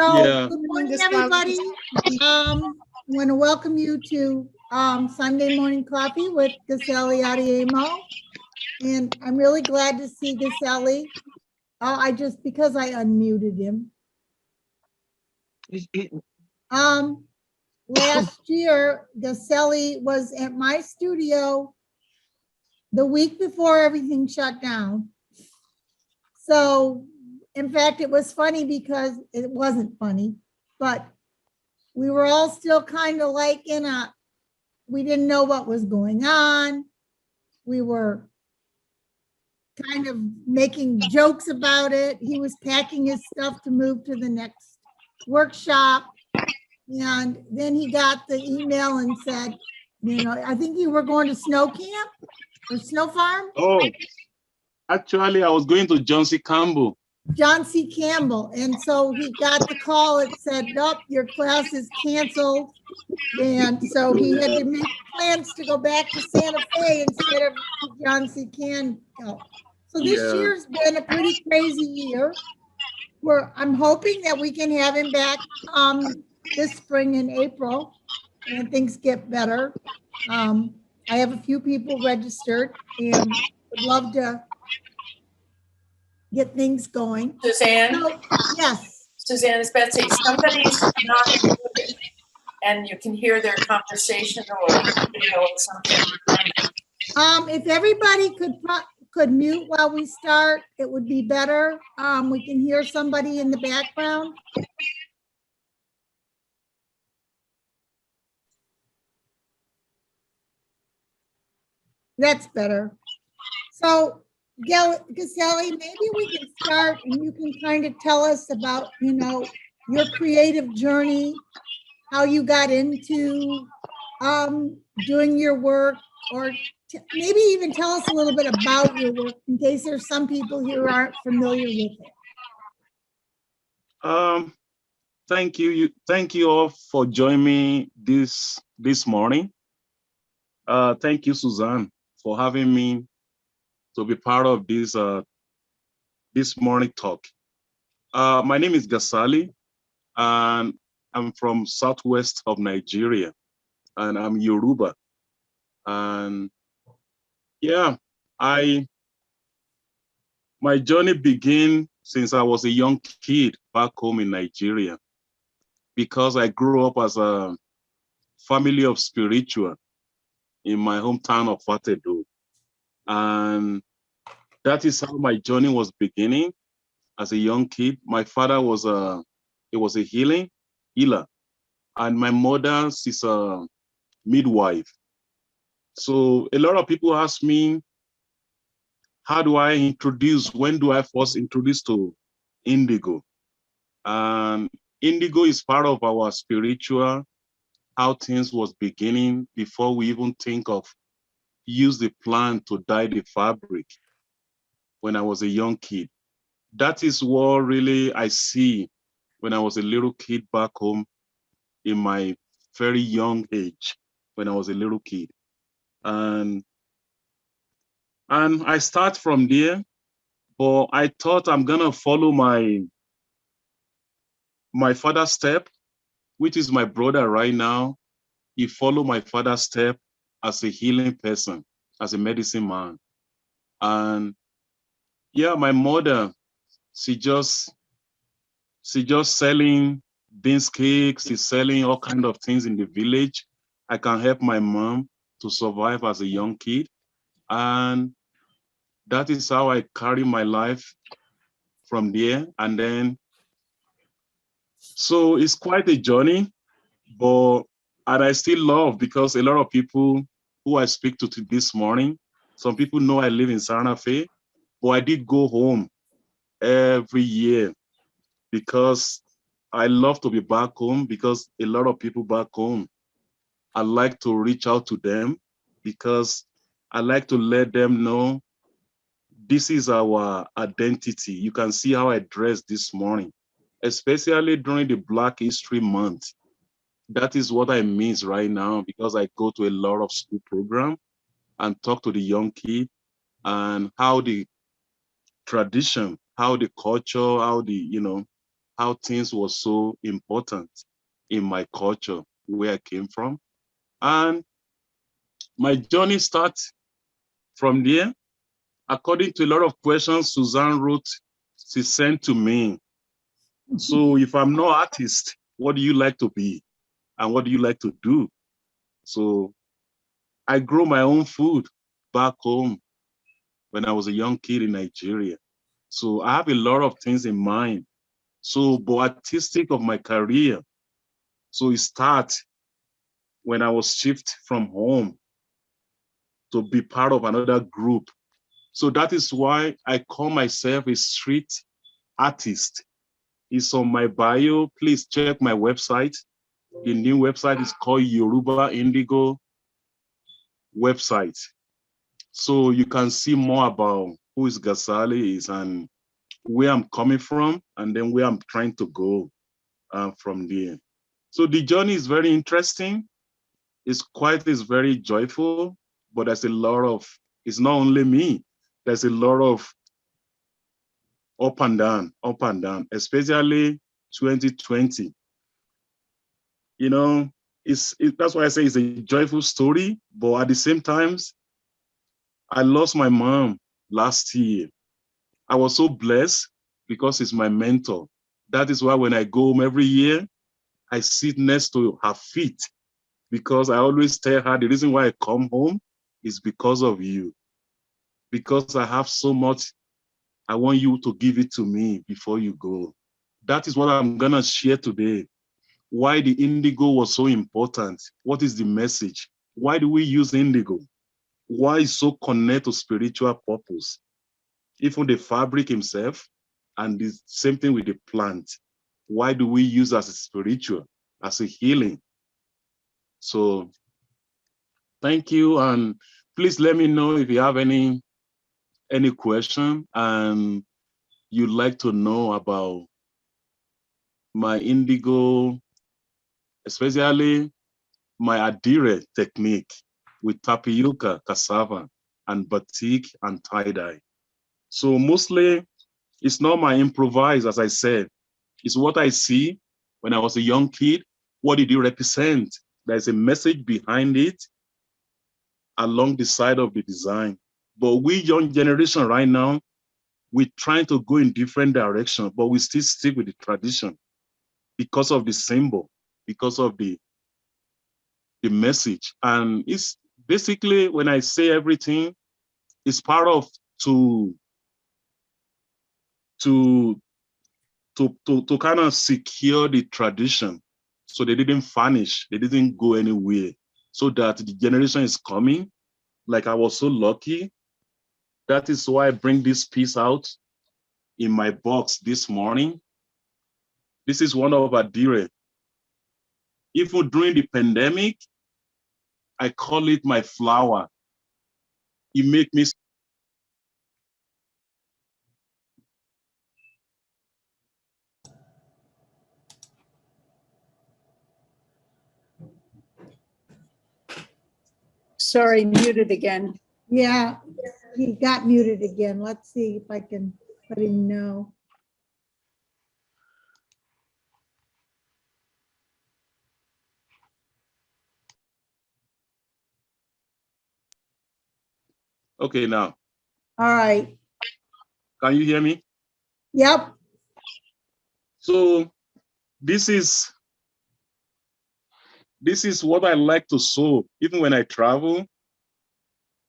So, Yeah. good morning, everybody. I want to welcome you to Sunday Morning Coffee with Gasali Adeyemo. And I'm really glad to see Gasali. Because I unmuted him. Last year, Gasali was at my studio the week before everything shut down. So, in fact, it was funny because it wasn't funny, but we were all still kind of like we didn't know what was going on. We were kind of making jokes about it. He was packing his stuff to move to the next workshop. And then he got the email and said, I think you were going to snow camp or snow farm. Oh, actually, I was going to John C. Campbell. John C. Campbell. And so he got the call. It said, nope, your class is canceled. And so he had to make plans to go back to Santa Fe instead of John C. Campbell. So this year's been a pretty crazy year. I'm hoping that we can have him back this spring in April when things get better. I have a few people registered and would love to get things going. Suzanne? So, yes. Suzanne, it's Betsy. Somebody's not muted, and you can hear their conversation or video or something. If everybody could mute while we start, it would be better. We can hear somebody in the background. That's better. So, Gasali, maybe we can start and you can kind of tell us about, your creative journey, how you got into doing your work, or maybe even tell us a little bit about your work in case there's some people here who aren't familiar with it. Thank you. Thank you all for joining me this morning. Thank you, Suzanne, for having me to be part of this this morning talk. My name is Gasali, and I'm from southwest of Nigeria, and I'm Yoruba. And yeah, my journey began since I was a young kid back home in Nigeria, because I grew up as a family of spiritual in my hometown of Ofatedo. And that is how my journey was beginning as a young kid. My father was a healer, and my mother is a midwife. So a lot of people ask me, when do I first introduce to Indigo? And Indigo is part of our spiritual, how things was beginning before we even think of use the plant to dye the fabric when I was a young kid. That is what really I see when I was a little kid back home in my very young age, when I was a little kid. And I start from there, but I thought I'm gonna follow my father's step, which is my brother right now. He followed my father's step as a healing person, as a medicine man. And yeah, my mother, she just selling beans cakes, she's selling all kind of things in the village. I can help my mom to survive as a young kid. And that is how I carry my life from there. And then, so it's quite a journey, and I still love, because a lot of people who I speak to this morning, some people know I live in Santa Fe, but I did go home every year because I love to be back home, because a lot of people back home, I like to reach out to them because I like to let them know this is our identity. You can see how I dressed this morning, especially during the Black History Month. That is what I miss right now, because I go to a lot of school programs and talk to the young kid, and how the tradition, how the culture, how the, how things were so important in my culture, where I came from. And my journey starts from there. According to a lot of questions Suzanne wrote, she sent to me. So if I'm no artist, what do you like to be? And what do you like to do? So I grow my own food back home when I was a young kid in Nigeria. So I have a lot of things in mind. So, but artistic of my career. So it starts when I was shifted from home to be part of another group. So that is why I call myself a street artist. It's on my bio. Please check my website. The new website is called Yoruba Indigo website. So you can see more about who is Gasali is and where I'm coming from, and then where I'm trying to go from there. So the journey is very interesting. It's very joyful, but there's a lot of, it's not only me, there's a lot of up and down, especially 2020. You know, that's why I say it's a joyful story, but at the same time, I lost my mom last year. I was so blessed because it's my mentor. That is why when I go home every year, I sit next to her feet because I always tell her the reason why I come home is because of you. Because I have so much, I want you to give it to me before you go. That is what I'm gonna share today. Why the indigo was so important. What is the message? Why do we use indigo? Why is so connected to spiritual purpose? Even the fabric himself, and the same thing with the plant. Why do we use as a spiritual, as a healing? So thank you, and please let me know if you have any question and you'd like to know about my indigo, especially my Adire technique with tapioca, cassava, and batik and tie-dye. So mostly it's not my improvise, as I said. It's what I see when I was a young kid. What did it represent? There's a message behind it along the side of the design. But we young generation right now, we're trying to go in different directions, but we still stick with the tradition because of the symbol, because of the message. And it's basically, when I say everything, it's part of to kind of secure the tradition. So they didn't vanish, they didn't go anywhere. So that the generation is coming. Like I was so lucky. That is why I bring this piece out in my box this morning. This is one of Adire. Even during the pandemic, I call it my flower. It make me. Sorry, muted again. Yeah, he got muted again. Let's see if I can let him know. Okay, now, All right. can you hear me? Yep. So this is what I like to sew, even when I travel,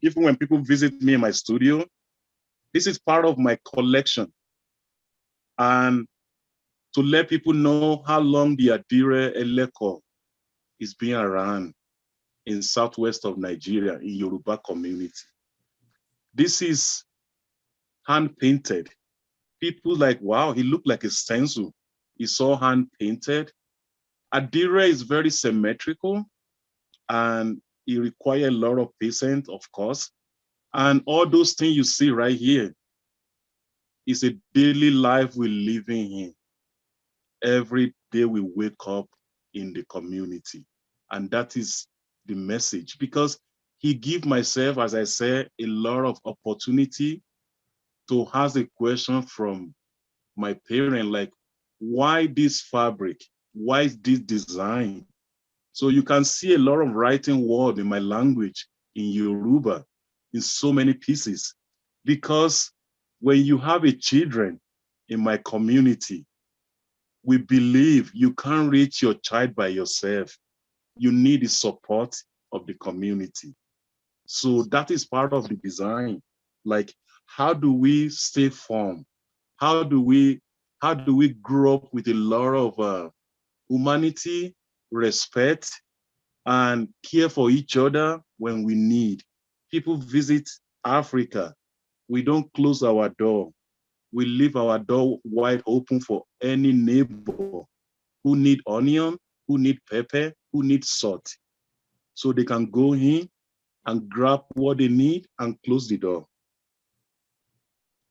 even when people visit me in my studio. This is part of my collection. And to let people know how long the Adire Eleko is being around in southwest of Nigeria, in Yoruba community. This is hand painted. People like, wow, he looked like a stencil. It's all hand painted. Adire is very symmetrical and it requires a lot of patience, of course. And all those things you see right here is a daily life we're living in. Every day we wake up in the community. And that is the message, because he give myself, as I said, a lot of opportunity to ask a question from my parent, like, why this fabric? Why this design? So you can see a lot of writing word in my language, in Yoruba, in so many pieces. Because when you have a children in my community, we believe you can't reach your child by yourself. You need the support of the community. So that is part of the design. Like, how do we stay firm? How do we grow up with a lot of humanity, respect, and care for each other when we need? People visit Africa. We don't close our door. We leave our door wide open for any neighbor who need onion, who need pepper, who need salt. So they can go in and grab what they need and close the door.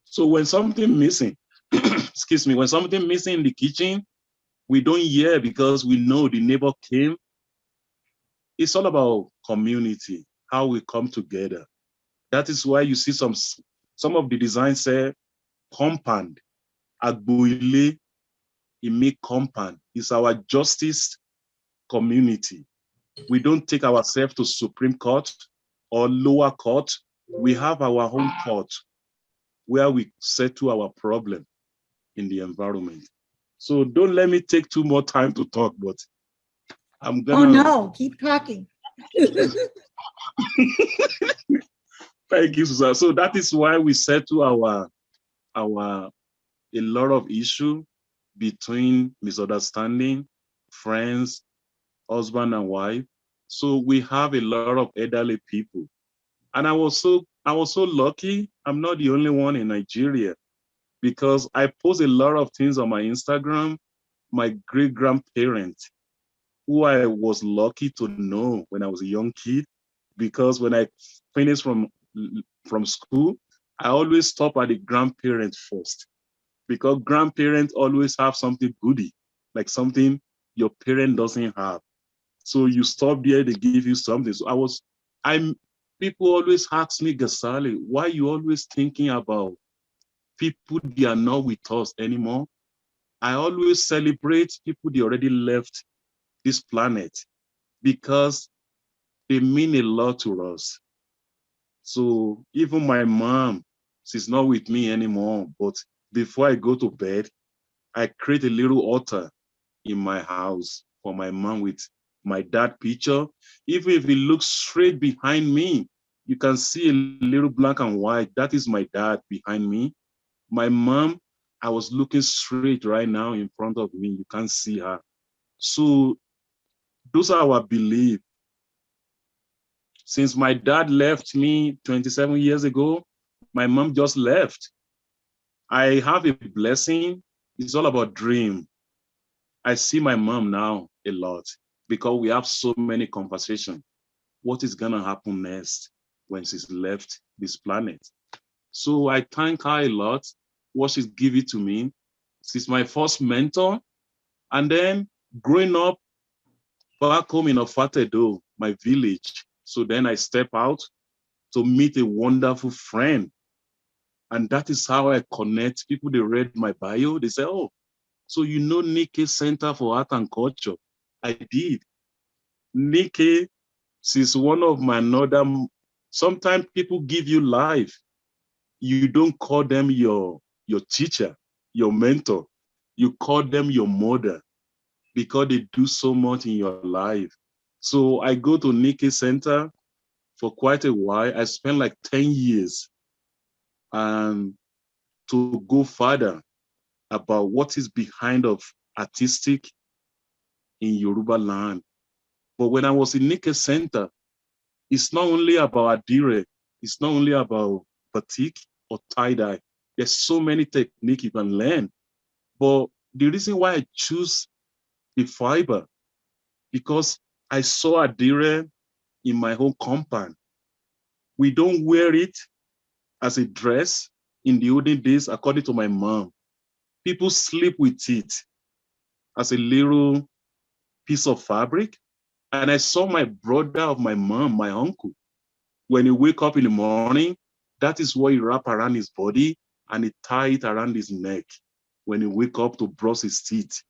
So when something missing, excuse me, when something missing in the kitchen, we don't hear because we know the neighbor came. It's all about community, how we come together. That is why you see some of the designs say compound, agboile, ime compound. It's our justice community. We don't take ourselves to Supreme Court or lower court. We have our own court where we settle our problem in the environment. So don't let me take too much time to talk, but I'm gonna. Oh no, keep talking. Thank you, Susan. So that is why we settle a lot of issue between misunderstanding, friends, husband and wife. So we have a lot of elderly people. And I was so lucky. I'm not the only one in Nigeria because I post a lot of things on my Instagram. My great-grandparents, who I was lucky to know when I was a young kid, because when I finished from school, I always stop at the grandparents first, because grandparents always have something goody, like something your parent doesn't have. So you stop there, they give you something. So people always ask me, Gasali, why you always thinking about people they are not with us anymore? I always celebrate people they already left this planet because they mean a lot to us. So even my mom, she's not with me anymore, but before I go to bed, I create a little altar in my house for my mom with my dad picture. Even if it looks straight behind me, you can see a little black and white. That is my dad behind me. My mom, I was looking straight right now in front of me. You can't see her. So those are our beliefs. Since my dad left me 27 years ago, my mom just left. I have a blessing. It's all about dream. I see my mom now a lot because we have so many conversations. What is gonna happen next when she's left this planet? So I thank her a lot, what she's given to me. She's my first mentor. And then growing up back home in Ofatedo, my village. So then I step out to meet a wonderful friend. And that is how I connect. People, they read my bio, they say, oh, so you know Nikkei Center for Art and Culture? I did. Nikkei, she's one of my another. Sometimes people give you life. You don't call them your teacher, your mentor. You call them your mother because they do so much in your life. So I go to Nikkei Center for quite a while. I spent like 10 years and to go further about what is behind of artistic in Yoruba land. But when I was in Nikkei Center, it's not only about Adire, it's not only about batik or tie-dye. There's so many techniques you can learn. But the reason why I choose the fiber, because I saw Adire in my home compound. We don't wear it as a dress in the olden days, according to my mom. People sleep with it as a little piece of fabric. And I saw my brother of my mom, my uncle, when he wake up in the morning, that is what he wrap around his body and he tie it around his neck. when he wake up to brush his teeth.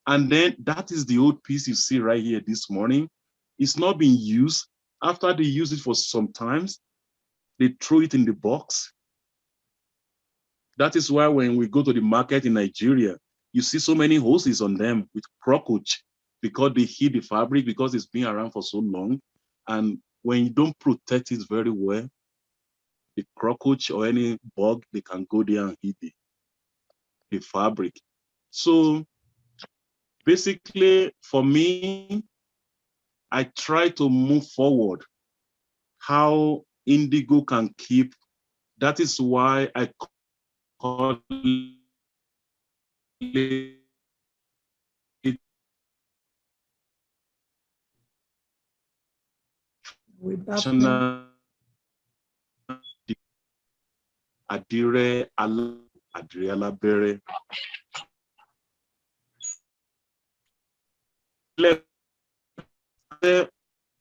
And then that is the old piece you see right here this morning. It's not being used. After they use it for some times, they throw it in the box. That is why when we go to the market in Nigeria, you see so many hoses on them with cockroach because they heat the fabric because it's been around for so long. And when you don't protect it very well, the cockroach or any bug, they can go there and eat the fabric. So basically, for me, I try to move forward how Indigo can keep. That is why I call it We buffering. Adire Adire Alabere.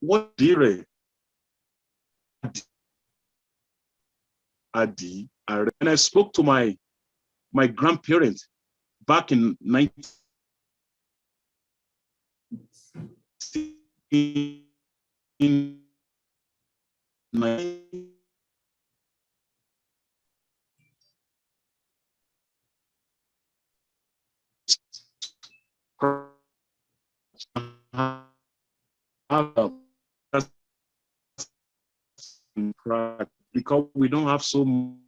What Adire? Adi. And I spoke to my grandparents back in 1990. Because we don't have so much.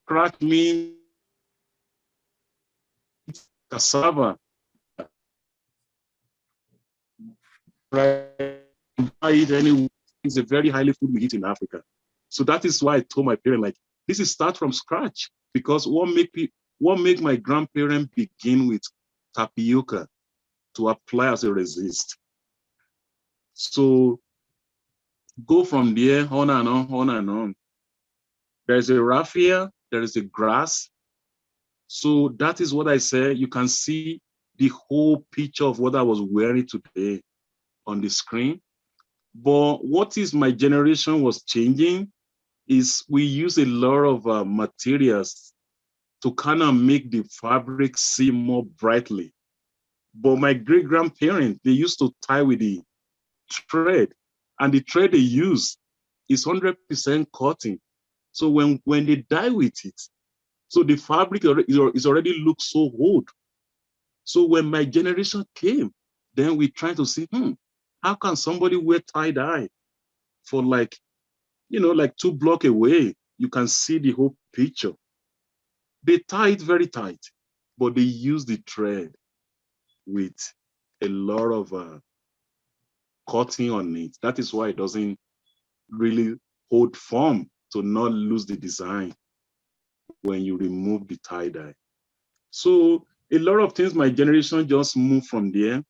Crack means cassava. Right? It's a very highly food we eat in Africa. So that is why I told my parents, like, this is start from scratch. Because what make my grandparents begin with tapioca to apply as a resist. So go from there on and on, on and on. There's a raffia, there is a grass. So that is what I say. You can see the whole picture of what I was wearing today on the screen. But what is my generation was changing is we use a lot of materials to kind of make the fabric see more brightly. But my great-grandparents, they used to tie with the thread, and the thread they use is 100% cotton. So when they dye with it, so the fabric is already looks so old. So when my generation came, then we try to see, how can somebody wear tie-dye for like 2 blocks away? You can see the whole picture. They tie it very tight, but they use the thread with a lot of cutting on it. That is why it doesn't really hold firm to not lose the design when you remove the tie-dye. So a lot of things my generation just moved from there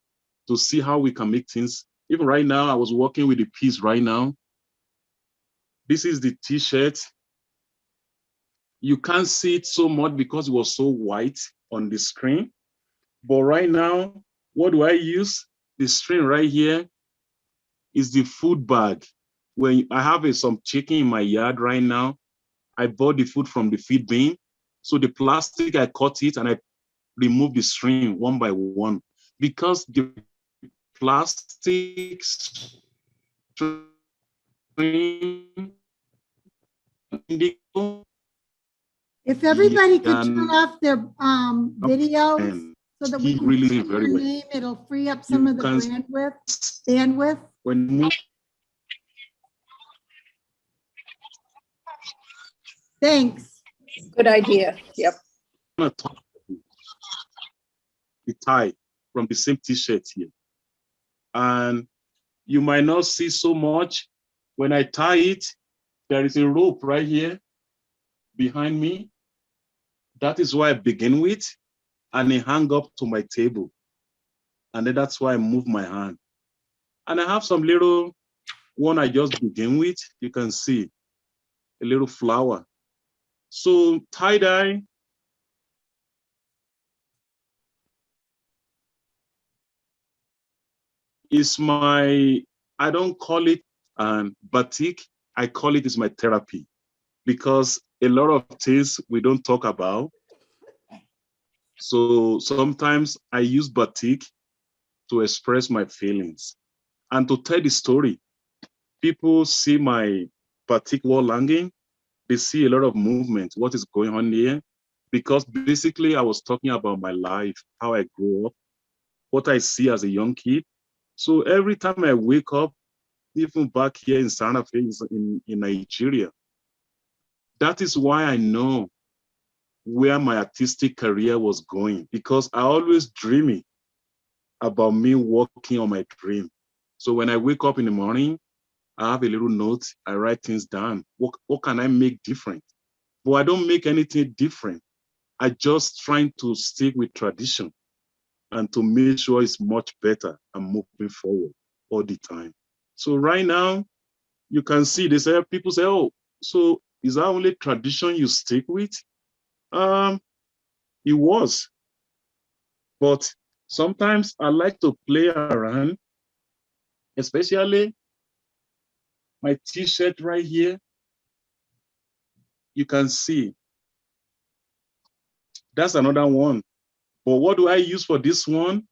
to see how we can make things. Even right now, I was working with the piece right now. This is the t-shirt. You can't see it so much because it was so white on the screen. But right now, what do I use? The string right here is the food bag. When I have some chicken in my yard right now, I bought the food from the feed bin. So the plastic, I cut it and I remove the string one by one because the plastic string Indigo. If everybody could turn off their videos And so that he we can really see did very your well. name, it'll free up some of the bandwidth. When Thanks. Good idea. Yep. the tie from the same t-shirt here. And you might not see so much. When I tie it, there is a rope right here behind me. That is why I begin with, and it hang up to my table. And then that's why I move my hand. And I have some little one I just begin with. You can see a little flower. So tie-dye is I don't call it batik, I call it is my therapy, because a lot of things we don't talk about, So sometimes I use batik to express my feelings and to tell the story. People see my batik wall hanging, they see a lot of movement, what is going on here, because basically I was talking about my life, how I grew up, what I see as a young kid. So every time I wake up, even back here in Santa Fe, in Nigeria, that is why I know where my artistic career was going, because I always dreaming about me working on my dream. So when I wake up in the morning, I have a little note, I write things down. What can I make different? But I don't make anything different. I just trying to stick with tradition and to make sure it's much better and moving forward all the time. So right now, you can see people say, oh, so is that only tradition you stick with? It was, but sometimes I like to play around, especially my t-shirt right here. You can see that's another one. But what do I use for this one?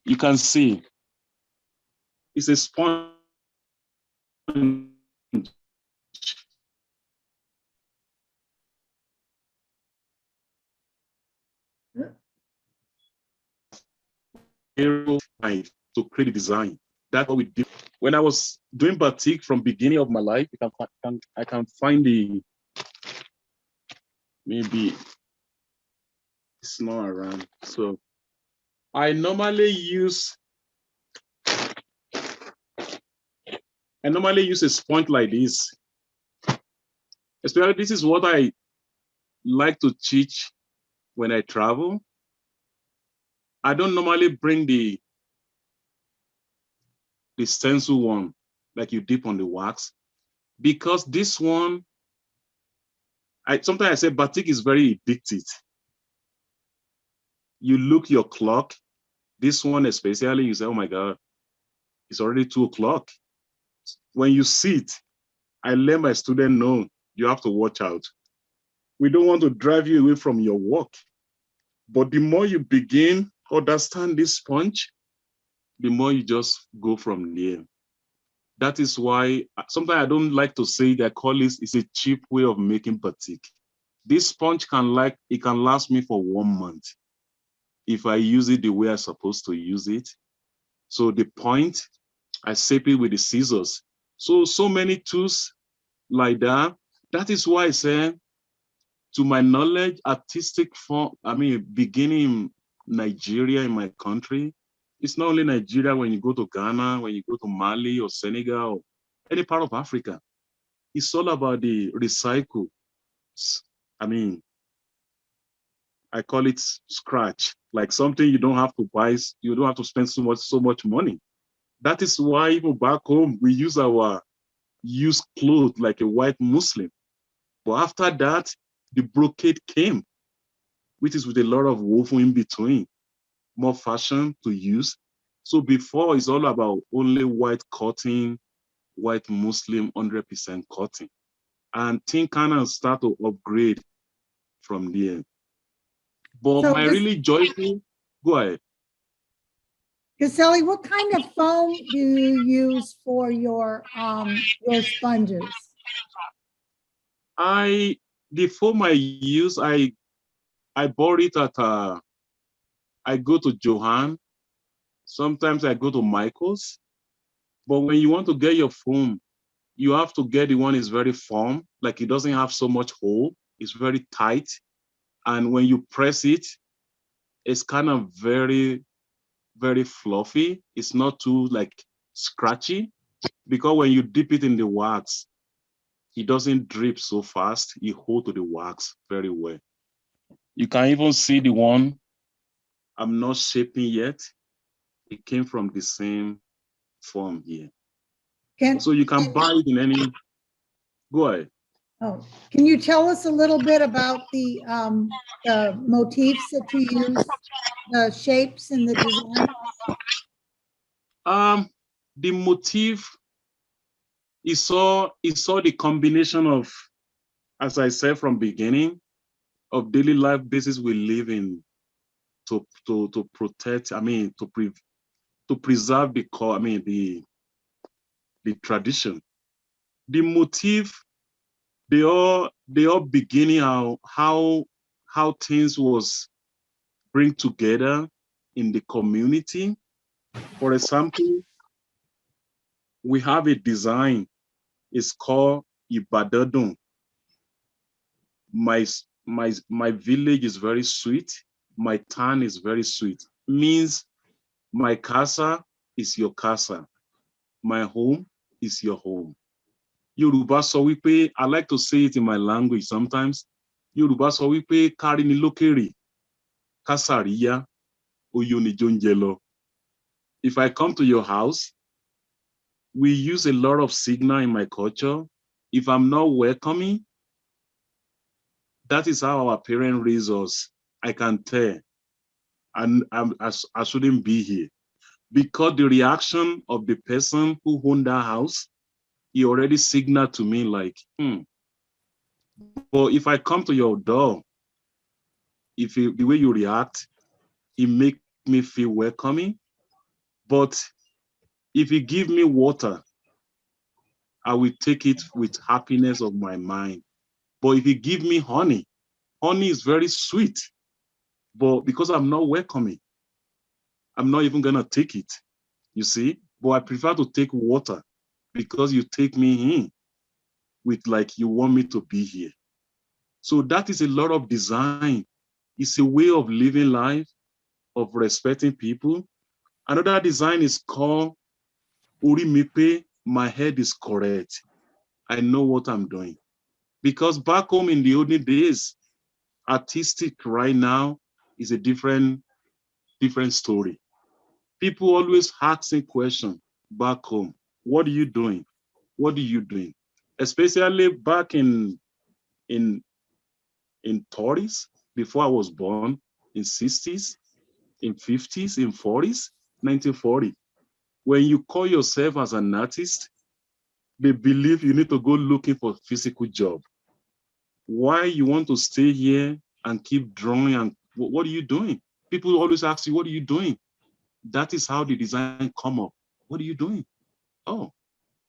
You can see it's a sponge. To create a design. That's what we did. When I was doing batik from beginning of my life, I can find maybe it's not around. So I normally use a sponge like this. Especially this is what I like to teach when I travel. I don't normally bring the stencil one, like you dip on the wax, because this one, sometimes I say batik is very addictive. You look your clock, this one especially, you say, oh my God, it's already 2:00. When you see it, I let my student know, you have to watch out. We don't want to drive you away from your work. But the more you begin to understand this sponge, the more you just go from there. That is why sometimes I don't like to say that colors is a cheap way of making batik. This sponge can last me for 1 month if I use it the way I'm supposed to use it. So the point, I shape it with the scissors. So many tools like that. That is why I say, to my knowledge, artistic form, beginning in Nigeria, in my country, it's not only Nigeria. When you go to Ghana, when you go to Mali or Senegal, or any part of Africa, it's all about the recycle. I call it scratch, like something you don't have to buy, you don't have to spend so much money. That is why even back home, we use our used clothes like a white Muslim. But after that, the brocade came, which is with a lot of woven in between, more fashion to use. So before, it's all about only white cotton, white Muslim, 100% cotton. And things kind of start to upgrade from there. But So my really joyful, go ahead. Gasali, what kind of foam do you use for your sponges? The foam I use, I bought it at I go to Johan. Sometimes I go to Michael's. But when you want to get your foam, you have to get the one is very firm, like it doesn't have so much hole. It's very tight. And when you press it, it's kind of very, very fluffy. It's not too like scratchy, because when you dip it in the wax, it doesn't drip so fast. It holds to the wax very well. You can even see the one I'm not shaping yet. It came from the same form here. So you can buy it in any, go ahead. Oh, can you tell us a little bit about the motifs that you use, the shapes and the design? The motif is saw the combination of, as I said from beginning, of daily life basis we live in to protect, I mean, to preserve the tradition. The motif, they all beginning how things was bring together in the community. For example, we have a design, it's called Ibadadun. My village is very sweet, my town is very sweet. Means my casa is your casa, my home is your home. Yoruba sọ wípé, I like to say it in my language sometimes. Yoruba sọ wípé kárí ni lókèrè, kásàríyá, oyonijo ń jẹ lọ. If I come to your house, we use a lot of signal in my culture. If I'm not welcoming, that is how our parents raise us. I can tell, and I shouldn't be here. Because the reaction of the person who owned that house, he already signaled to me like, But if I come to your door, the way you react, it make me feel welcoming. But if you give me water, I will take it with happiness of my mind. But if you give me honey, honey is very sweet. But because I'm not welcoming, I'm not even gonna take it, you see? But I prefer to take water because you take me in with like you want me to be here. So that is a lot of design. It's a way of living life, of respecting people. Another design is called Urimipe, my head is correct. I know what I'm doing. Because back home in the olden days, artistic right now is a different story. People always asking questions back home. What are you doing? What are you doing? Especially back in 30s, before I was born, in 60s, in 50s, in 40s, 1940. When you call yourself as an artist, they believe you need to go looking for a physical job. Why you want to stay here and keep drawing, and what are you doing? People always ask you, what are you doing? That is how the design come up. What are you doing? Oh,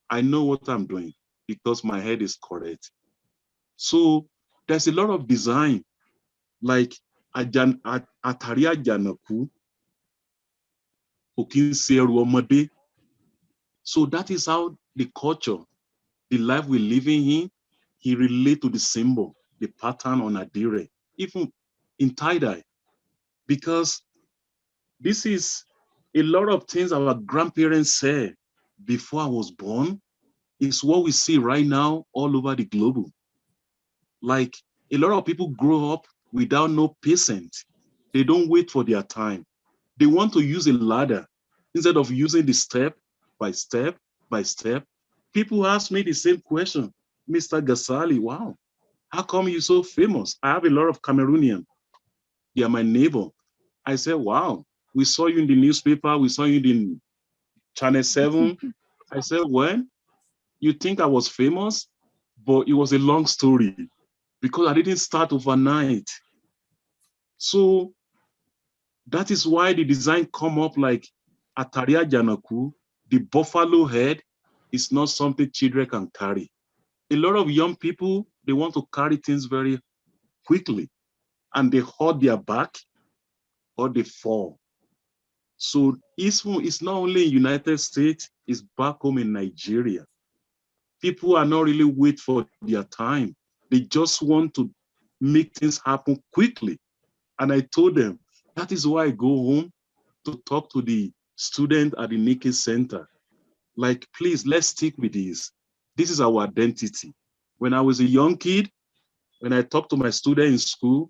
I know what I'm doing because my head is correct. So there's a lot of design, like Atari Ajanaku, Okinseru Omode. So that is how the culture, the life we're living in, he relate to the symbol, the pattern on Adire, even in tie-dye. Because this is a lot of things our grandparents said before I was born. Is what we see right now all over the globe. Like a lot of people grow up without no patience. They don't wait for their time. They want to use a ladder instead of using the step by step by step. People ask me the same question, Mr. Gasali, wow, how come you're so famous? I have a lot of Cameroonian. They are my neighbor. I said, wow, we saw you in the newspaper. We saw you in Channel 7. I said, well, you think I was famous, but it was a long story because I didn't start overnight. So that is why the design come up like Ataria Janaku, the buffalo head is not something children can carry. A lot of young people, they want to carry things very quickly and they hold their back or they fall. So it's not only in United States, it's back home in Nigeria. People are not really wait for their time. They just want to make things happen quickly. And I told them, that is why I go home to talk to the student at the Nike Center. Like, please, let's stick with this. This is our identity. When I was a young kid, when I talk to my student in school,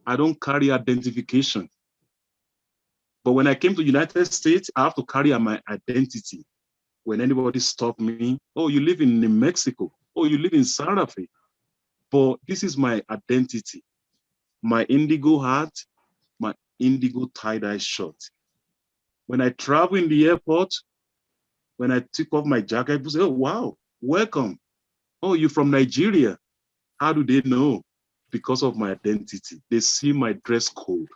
I don't carry identification. But when I came to United States, I have to carry my identity. When anybody stop me, oh, you live in New Mexico. Oh, you live in Santa Fe. But this is my identity. My indigo hat, my indigo tie-dye shirt. When I travel in the airport, when I take off my jacket, people say, oh, wow, welcome. Oh, you're from Nigeria. How do they know? because of my identity. They see my dress code.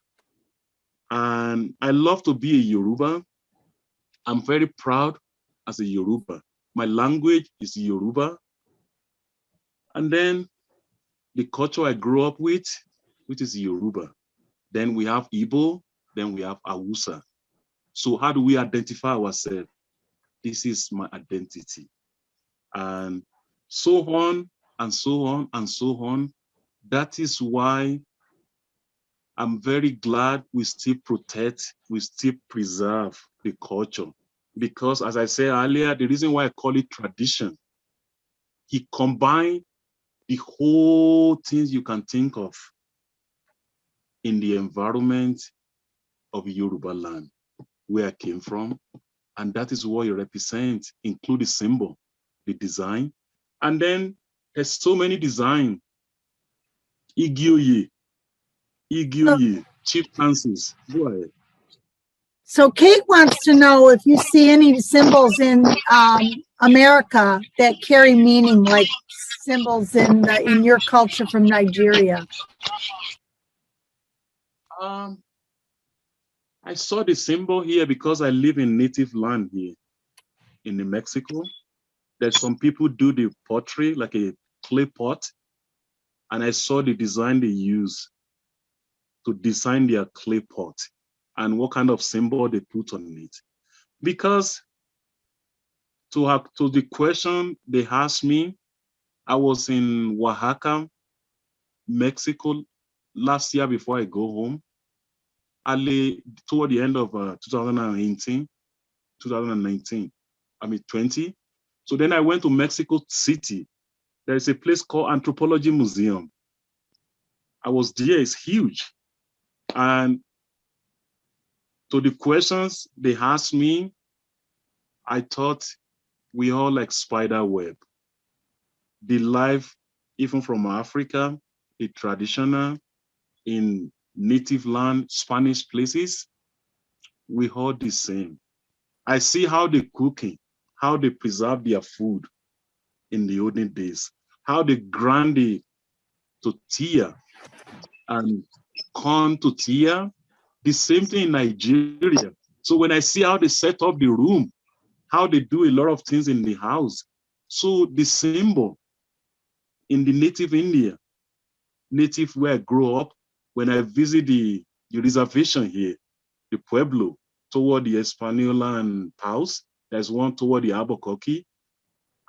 And I love to be a Yoruba. I'm very proud as a Yoruba. My language is Yoruba. And then the culture I grew up with, which is Yoruba. Then we have Igbo, then we have Hausa. So how do we identify ourselves? This is my identity. And so on and so on and so on. That is why I'm very glad we still protect, we still preserve the culture. Because as I said earlier, the reason why I call it tradition, he combined the whole things you can think of in the environment of Yoruba land, where I came from. And that is what it represents, include the symbol, the design. And then there's so many design. Igioye, Chief Francis. Go ahead. So Kate wants to know if you see any symbols in America that carry meaning, like symbols in your culture from Nigeria. I saw the symbol here because I live in native land here in New Mexico. There's some people do the pottery, like a clay pot, and I saw the design they use to design their clay pot and what kind of symbol they put on it. Because to the question they asked me, I was in Oaxaca, Mexico last year before I go home. Toward the end of 2019, I mean 20. So then I went to Mexico City. There is a place called Anthropology Museum. I was there, it's huge. And to the questions they asked me, I thought we all like spider web. The life, even from Africa, the traditional, in native land, Spanish places, we all the same. I see how they cooking, how they preserve their food in the olden days, how they grind the tortilla and corn tortilla, the same thing in Nigeria. So when I see how they set up the room, how they do a lot of things in the house, so the symbol in the native India, native where I grew up, when I visit the reservation here, the Pueblo, toward the Espanola and Paus, there's one toward the Albuquerque.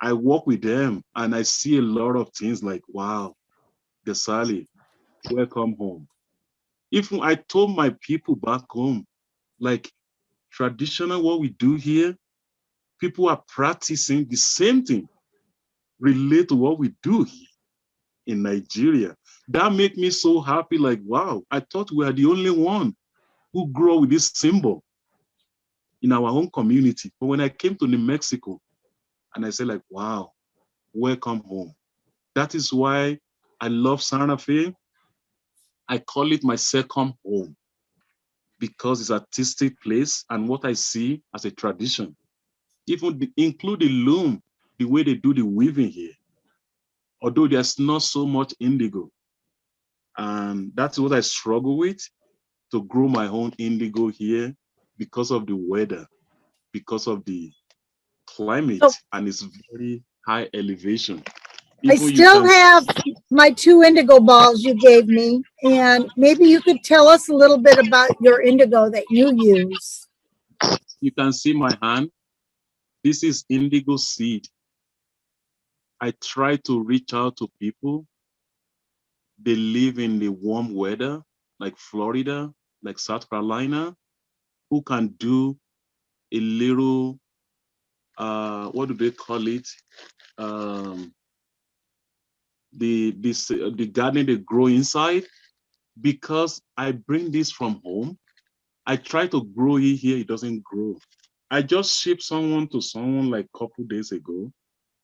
I walk with them and I see a lot of things like, wow, Gasali, welcome home. If I told my people back home, like traditional what we do here, people are practicing the same thing, relate to what we do here in Nigeria. That make me so happy, like, wow, I thought we are the only one who grew up with this symbol in our own community. But when I came to New Mexico, and I said like, wow, welcome home. That is why I love Santa Fe. I call it my second home because it's an artistic place and what I see as a tradition. Even include the loom, the way they do the weaving here. Although there's not so much indigo. And that's what I struggle with, to grow my own indigo here because of the weather, because of the climate, and it's very high elevation. I still have my 2 indigo balls you gave me, and maybe you could tell us a little bit about your indigo that you use. You can see my hand. This is indigo seed. I try to reach out to people. They live in the warm weather, like Florida, like South Carolina, who can do a little, what do they call it? The garden they grow inside. Because I bring this from home, I try to grow it here, it doesn't grow. I just shipped someone to someone like a couple days ago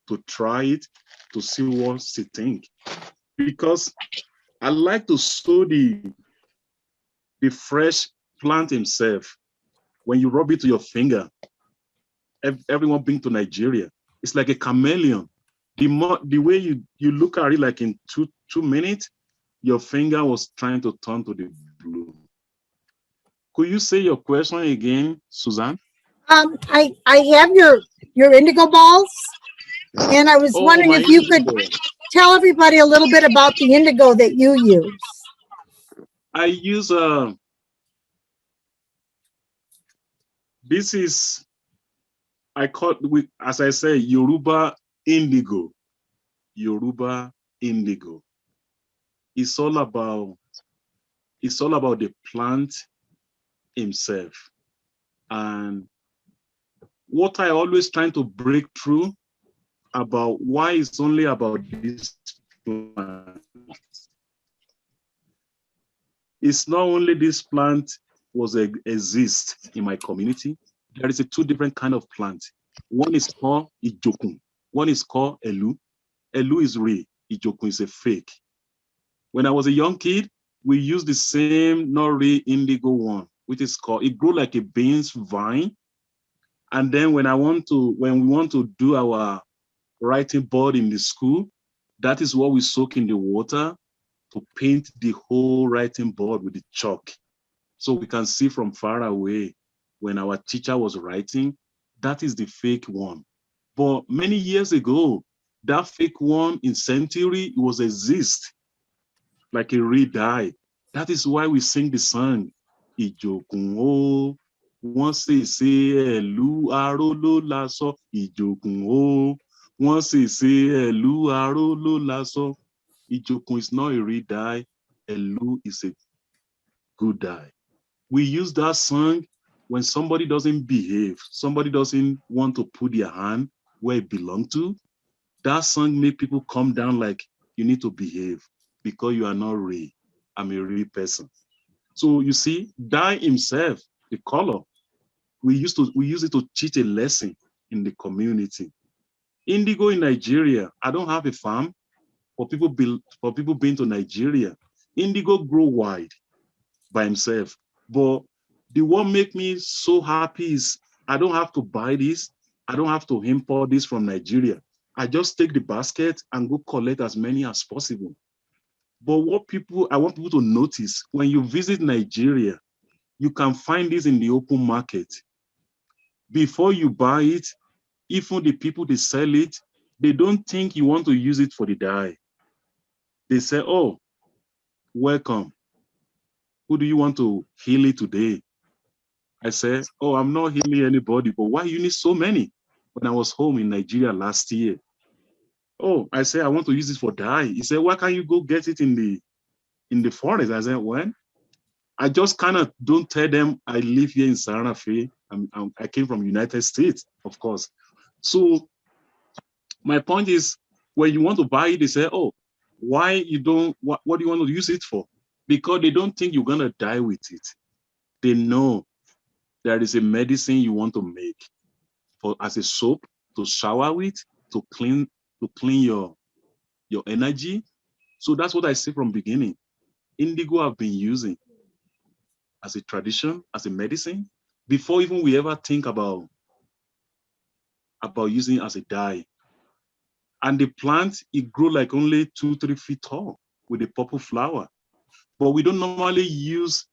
to try it, to see what she think. Because I like to sow the fresh plant himself. When you rub it to your finger, everyone bring to Nigeria. It's like a chameleon. The way you look at it, like in two minutes, your finger was trying to turn to the blue. Could you say your question again, Suzanne? I have your indigo balls, and I was Oh, wondering my if you could indigo. tell everybody a little bit about the indigo that you use. I use this is, I call with, as I say, Yoruba indigo. Yoruba indigo. It's all about the plant himself. And what I always trying to break through about why it's only about this plant. It's not only this plant was exist in my community. There is a two different kind of plant. One is called Ijokun. One is called Elu. Elu is real. Ijokun is a fake. When I was a young kid, we used the same not real indigo one, which is called, it grew like a beans vine. And then when we want to do our writing board in the school, that is what we soak in the water to paint the whole writing board with the chalk. So we can see from far away when our teacher was writing, that is the fake one. But many years ago, that fake one in century was exist like a real dye. That is why we sing the song, Ìjòkùn o, wọ́n ṣèṣe ẹ̀lú aró ló láṣọ, Ìjòkùn o, wọ́n ṣèṣe ẹ̀lú aró ló láṣọ. Ìjòkùn is not a real dye, ẹ̀lú is a good dye. We use that song when somebody doesn't behave, somebody doesn't want to put their hand where it belongs to. That song make people come down like, you need to behave because you are not real. I'm a real person. So you see, dye himself, the color, we use it to teach a lesson in the community. Indigo in Nigeria, I don't have a farm. For people being to Nigeria, indigo grow wide by himself. But the what make me so happy is I don't have to buy this. I don't have to import this from Nigeria. I just take the basket and go collect as many as possible. But I want people to notice, when you visit Nigeria, you can find this in the open market. Before you buy it, even the people they sell it, they don't think you want to use it for the dye. They say, oh, welcome. Who do you want to heal it today? I said, oh, I'm not healing anybody, but why you need so many? When I was home in Nigeria last year. Oh, I said, I want to use it for dye. He said, why can't you go get it in the forest? I said, when? I just kind of don't tell them I live here in Santa Fe. I came from United States, of course. So my point is, when you want to buy it, they say, oh, why you don't, what do you want to use it for? Because they don't think you're going to die with it. They know there is a medicine you want to make as a soap to shower with, to clean your energy. So that's what I say from beginning. Indigo I've been using as a tradition, as a medicine, before even we ever think about using it as a dye. And the plant, it grew like only 2-3 feet tall with a purple flower. But we don't normally use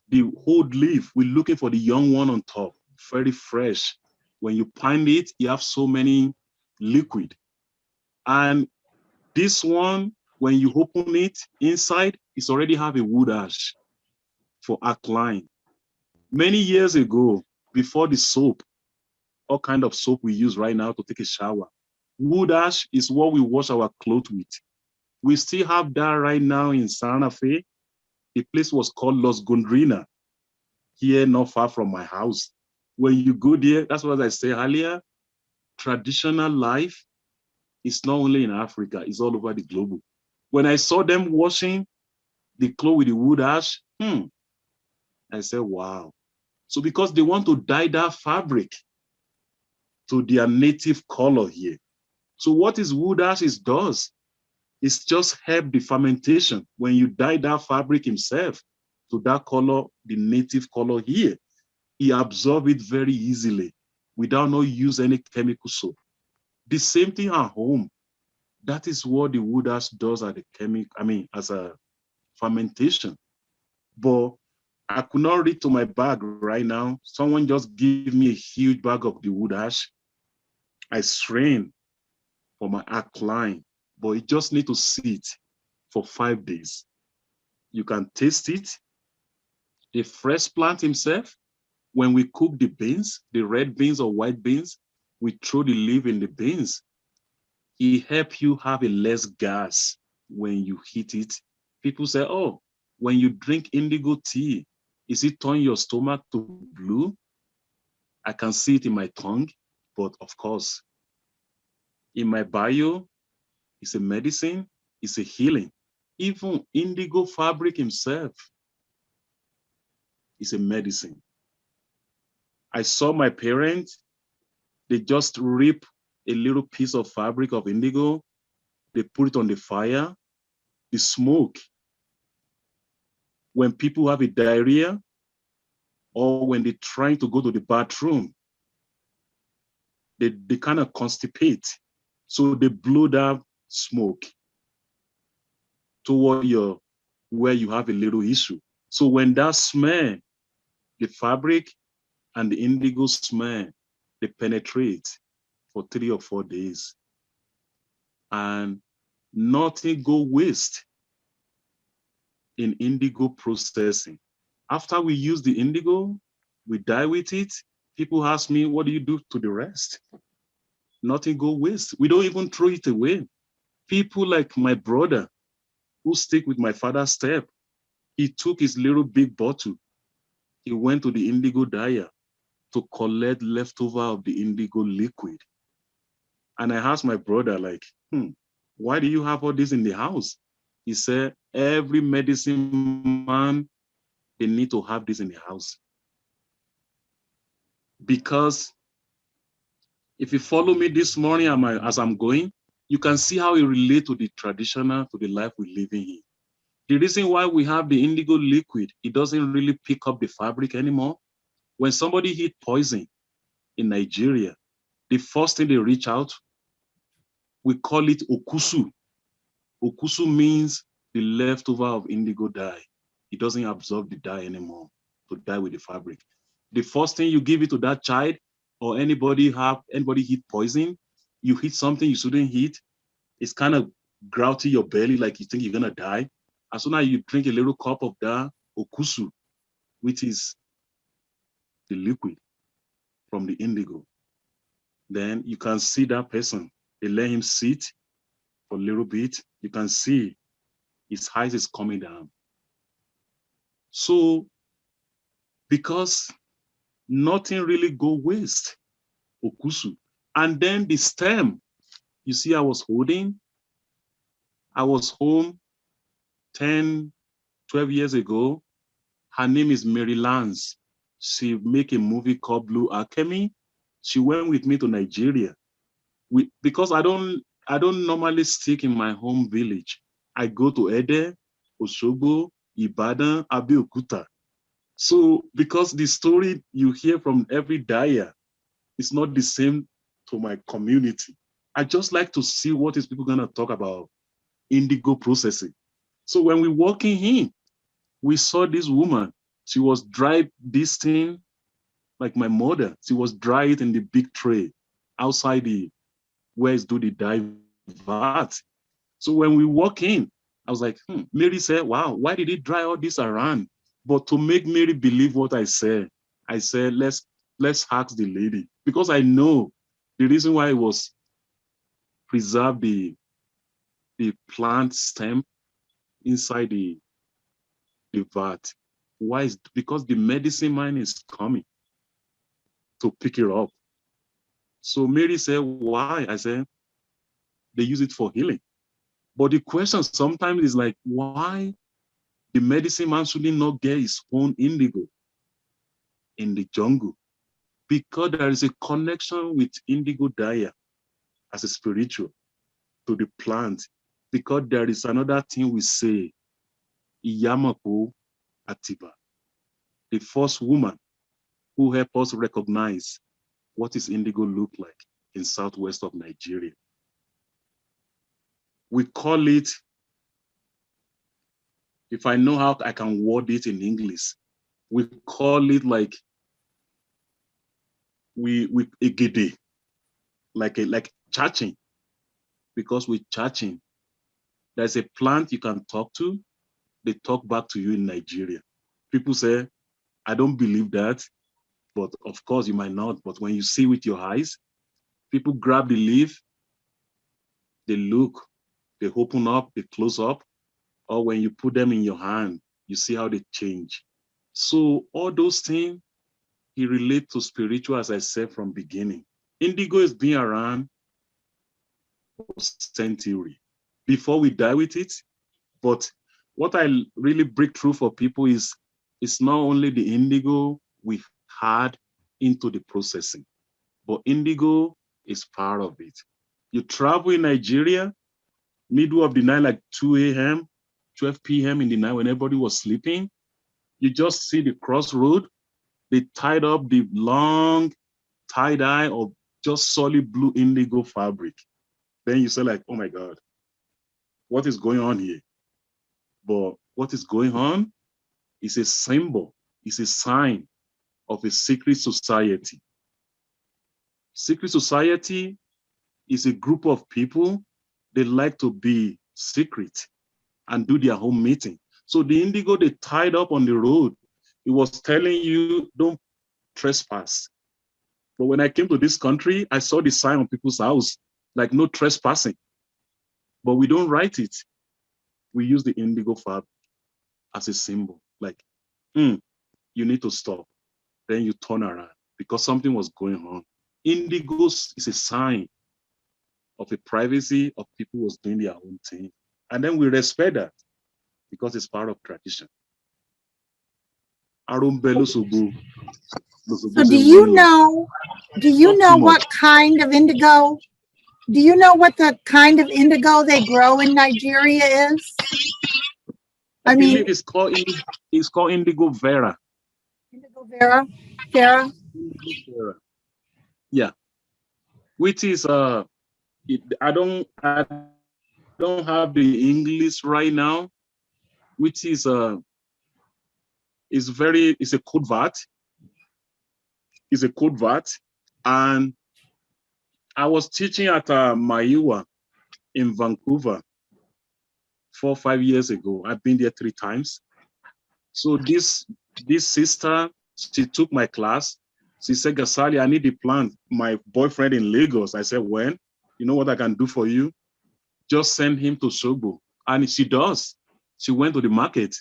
the whole leaf. We're looking for the young one on top, very fresh. When you find it, you have so many liquid. And this one, when you open it inside, it's already have a wood ash for alkaline. Many years ago, before the soap, all kind of soap we use right now to take a shower, wood ash is what we wash our clothes with. We still have that right now in Santa Fe. The place was called Los Gondrina, here not far from my house. When you go there, that's what I said earlier, traditional life is not only in Africa, it's all over the globe. When I saw them washing the clothes with the wood ash, I said, wow. So because they want to dye that fabric to their native color here. So what is wood ash does, it's just help the fermentation. When you dye that fabric himself to that color, the native color here, he absorb it very easily without not use any chemical soap. The same thing at home. That is what the wood ash does at the as a fermentation. But I could not reach to my bag right now. Someone just gave me a huge bag of the wood ash. I strain for my alkaline, but it just need to sit for 5 days. You can taste it. The fresh plant himself, when we cook the beans, the red beans or white beans, we throw the leaf in the beans. It helps you have a less gas when you heat it. People say, oh, when you drink indigo tea, is it turn your stomach to blue? I can see it in my tongue, but of course, in my bio, it's a medicine, it's a healing. Even indigo fabric himself is a medicine. I saw my parents, they just rip a little piece of fabric of indigo, they put it on the fire, the smoke. When people have a diarrhea, or when they're trying to go to the bathroom, they kind of constipate. So they blow that smoke toward where you have a little issue. So when that smell, the fabric and the indigo smell, they penetrate for 3 or 4 days. And nothing go waste in indigo processing. After we use the indigo, we dye with it. People ask me, what do you do to the rest? Nothing go waste. We don't even throw it away. People like my brother who stick with my father's step, he took his little big bottle. He went to the indigo dyer to collect leftover of the indigo liquid. And I asked my brother, like, why do you have all this in the house? He said, every medicine man, they need to have this in the house. Because if you follow me this morning as I'm going, you can see how it relates to the traditional, to the life we live in here. The reason why we have the indigo liquid, it doesn't really pick up the fabric anymore. When somebody hit poison in Nigeria, the first thing they reach out, we call it okusu. Okusu means the leftover of indigo dye. It doesn't absorb the dye anymore to dye with the fabric. The first thing you give it to that child or anybody hit poison, you hit something you shouldn't hit, it's kind of grouty your belly like you think you're gonna die. As soon as you drink a little cup of that okusu, which is the liquid from the indigo, then you can see that person. They let him sit for a little bit. You can see his eyes is coming down. So, because nothing really go waste, okusu. And then the stem, you see I was holding, I was home 10, 12 years ago. Her name is Mary Lance. She make a movie called Blue Alchemy. She went with me to Nigeria. Because I don't normally stick in my home village. I go to Ede, Osogbo, Ibadan, Abeokuta. So because the story you hear from every dyer is not the same to my community, I just like to see what is people gonna talk about indigo processing. So when we walking in, we saw this woman. She was dry this thing like my mother. She was dry it in the big tray outside the where is do the dye vat. So when we walk in, I was like, Mary said, wow, why did he dry all this around? But to make Mary believe what I said, let's ask the lady. Because I know the reason why it was preserve the plant stem inside the vat. Why is because the medicine man is coming to pick it up. So Mary said, why? I said, they use it for healing. But the question sometimes is like, why the medicine man shouldn't not get his own indigo in the jungle? Because there is a connection with indigo dyer as a spiritual to the plant. Because there is another thing we say, Iyamako Atiba, the first woman who helped us recognize what does indigo look like in southwest of Nigeria. We call it If I know how I can word it in English, we call it like we a gede, like churching, because we're churching. There's a plant you can talk to, they talk back to you in Nigeria. People say, I don't believe that, but of course you might not. But when you see with your eyes, people grab the leaf, they look, they open up, they close up, or when you put them in your hand, you see how they change. So all those things, he relate to spiritual, as I said from beginning. Indigo has been around for century before we die with it. But what I really break through for people is it's not only the indigo we had into the processing, but indigo is part of it. You travel in Nigeria, middle of the night, like 2 a.m., 12 p.m. in the night when everybody was sleeping, you just see the crossroad. They tied up the long tie-dye or just solid blue indigo fabric. Then you say like, oh my God, what is going on here? But what is going on is a symbol, is a sign of a secret society. Secret society is a group of people, they like to be secret and do their own meeting. So the indigo they tied up on the road, it was telling you, don't trespass. But when I came to this country, I saw the sign on people's house, like no trespassing. But we don't write it. We use the indigo fabric as a symbol, like, you need to stop. Then you turn around because something was going on. Indigo is a sign of a privacy of people who was doing their own thing. And then we respect that because it's part of tradition. So do you know what kind of indigo? Do you know what the kind of indigo they grow in Nigeria is? I believe it's called indigo vera. Indigo vera? Vera? Indigo vera. Yeah. Which is I don't have the English right now, which is it's a code vat. It's a code vat. And I was teaching at Maiwa in Vancouver 4 or 5 years ago. I've been there 3 times. So this sister, she took my class. She said, Gasali, I need the plant. My boyfriend in Lagos. I said, when? You know what I can do for you? Just send him to Sogbo. And she does. She went to the market.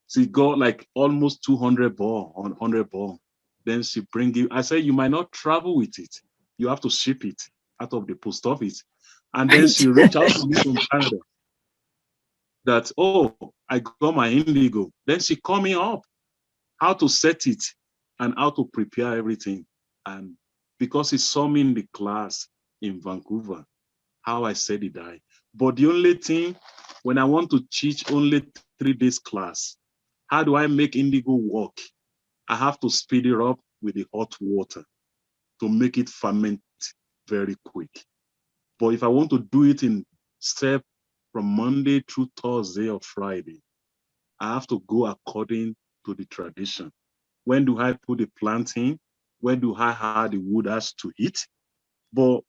She got like almost 200 ball, 100 ball. Then she bring it. I said, you might not travel with it. You have to ship it out of the post office. And then she reached out to me from Canada that, oh, I got my indigo. Then she called me up how to set it and how to prepare everything. And because he saw me in the class in Vancouver, how I set the dye. But the only thing, when I want to teach only 3 days class, how do I make indigo work? I have to speed it up with the hot water to make it ferment very quick. But if I want to do it in step from Monday through Thursday or Friday, I have to go according to the tradition. When do I put the plant in? When do I add the wood ash to it? But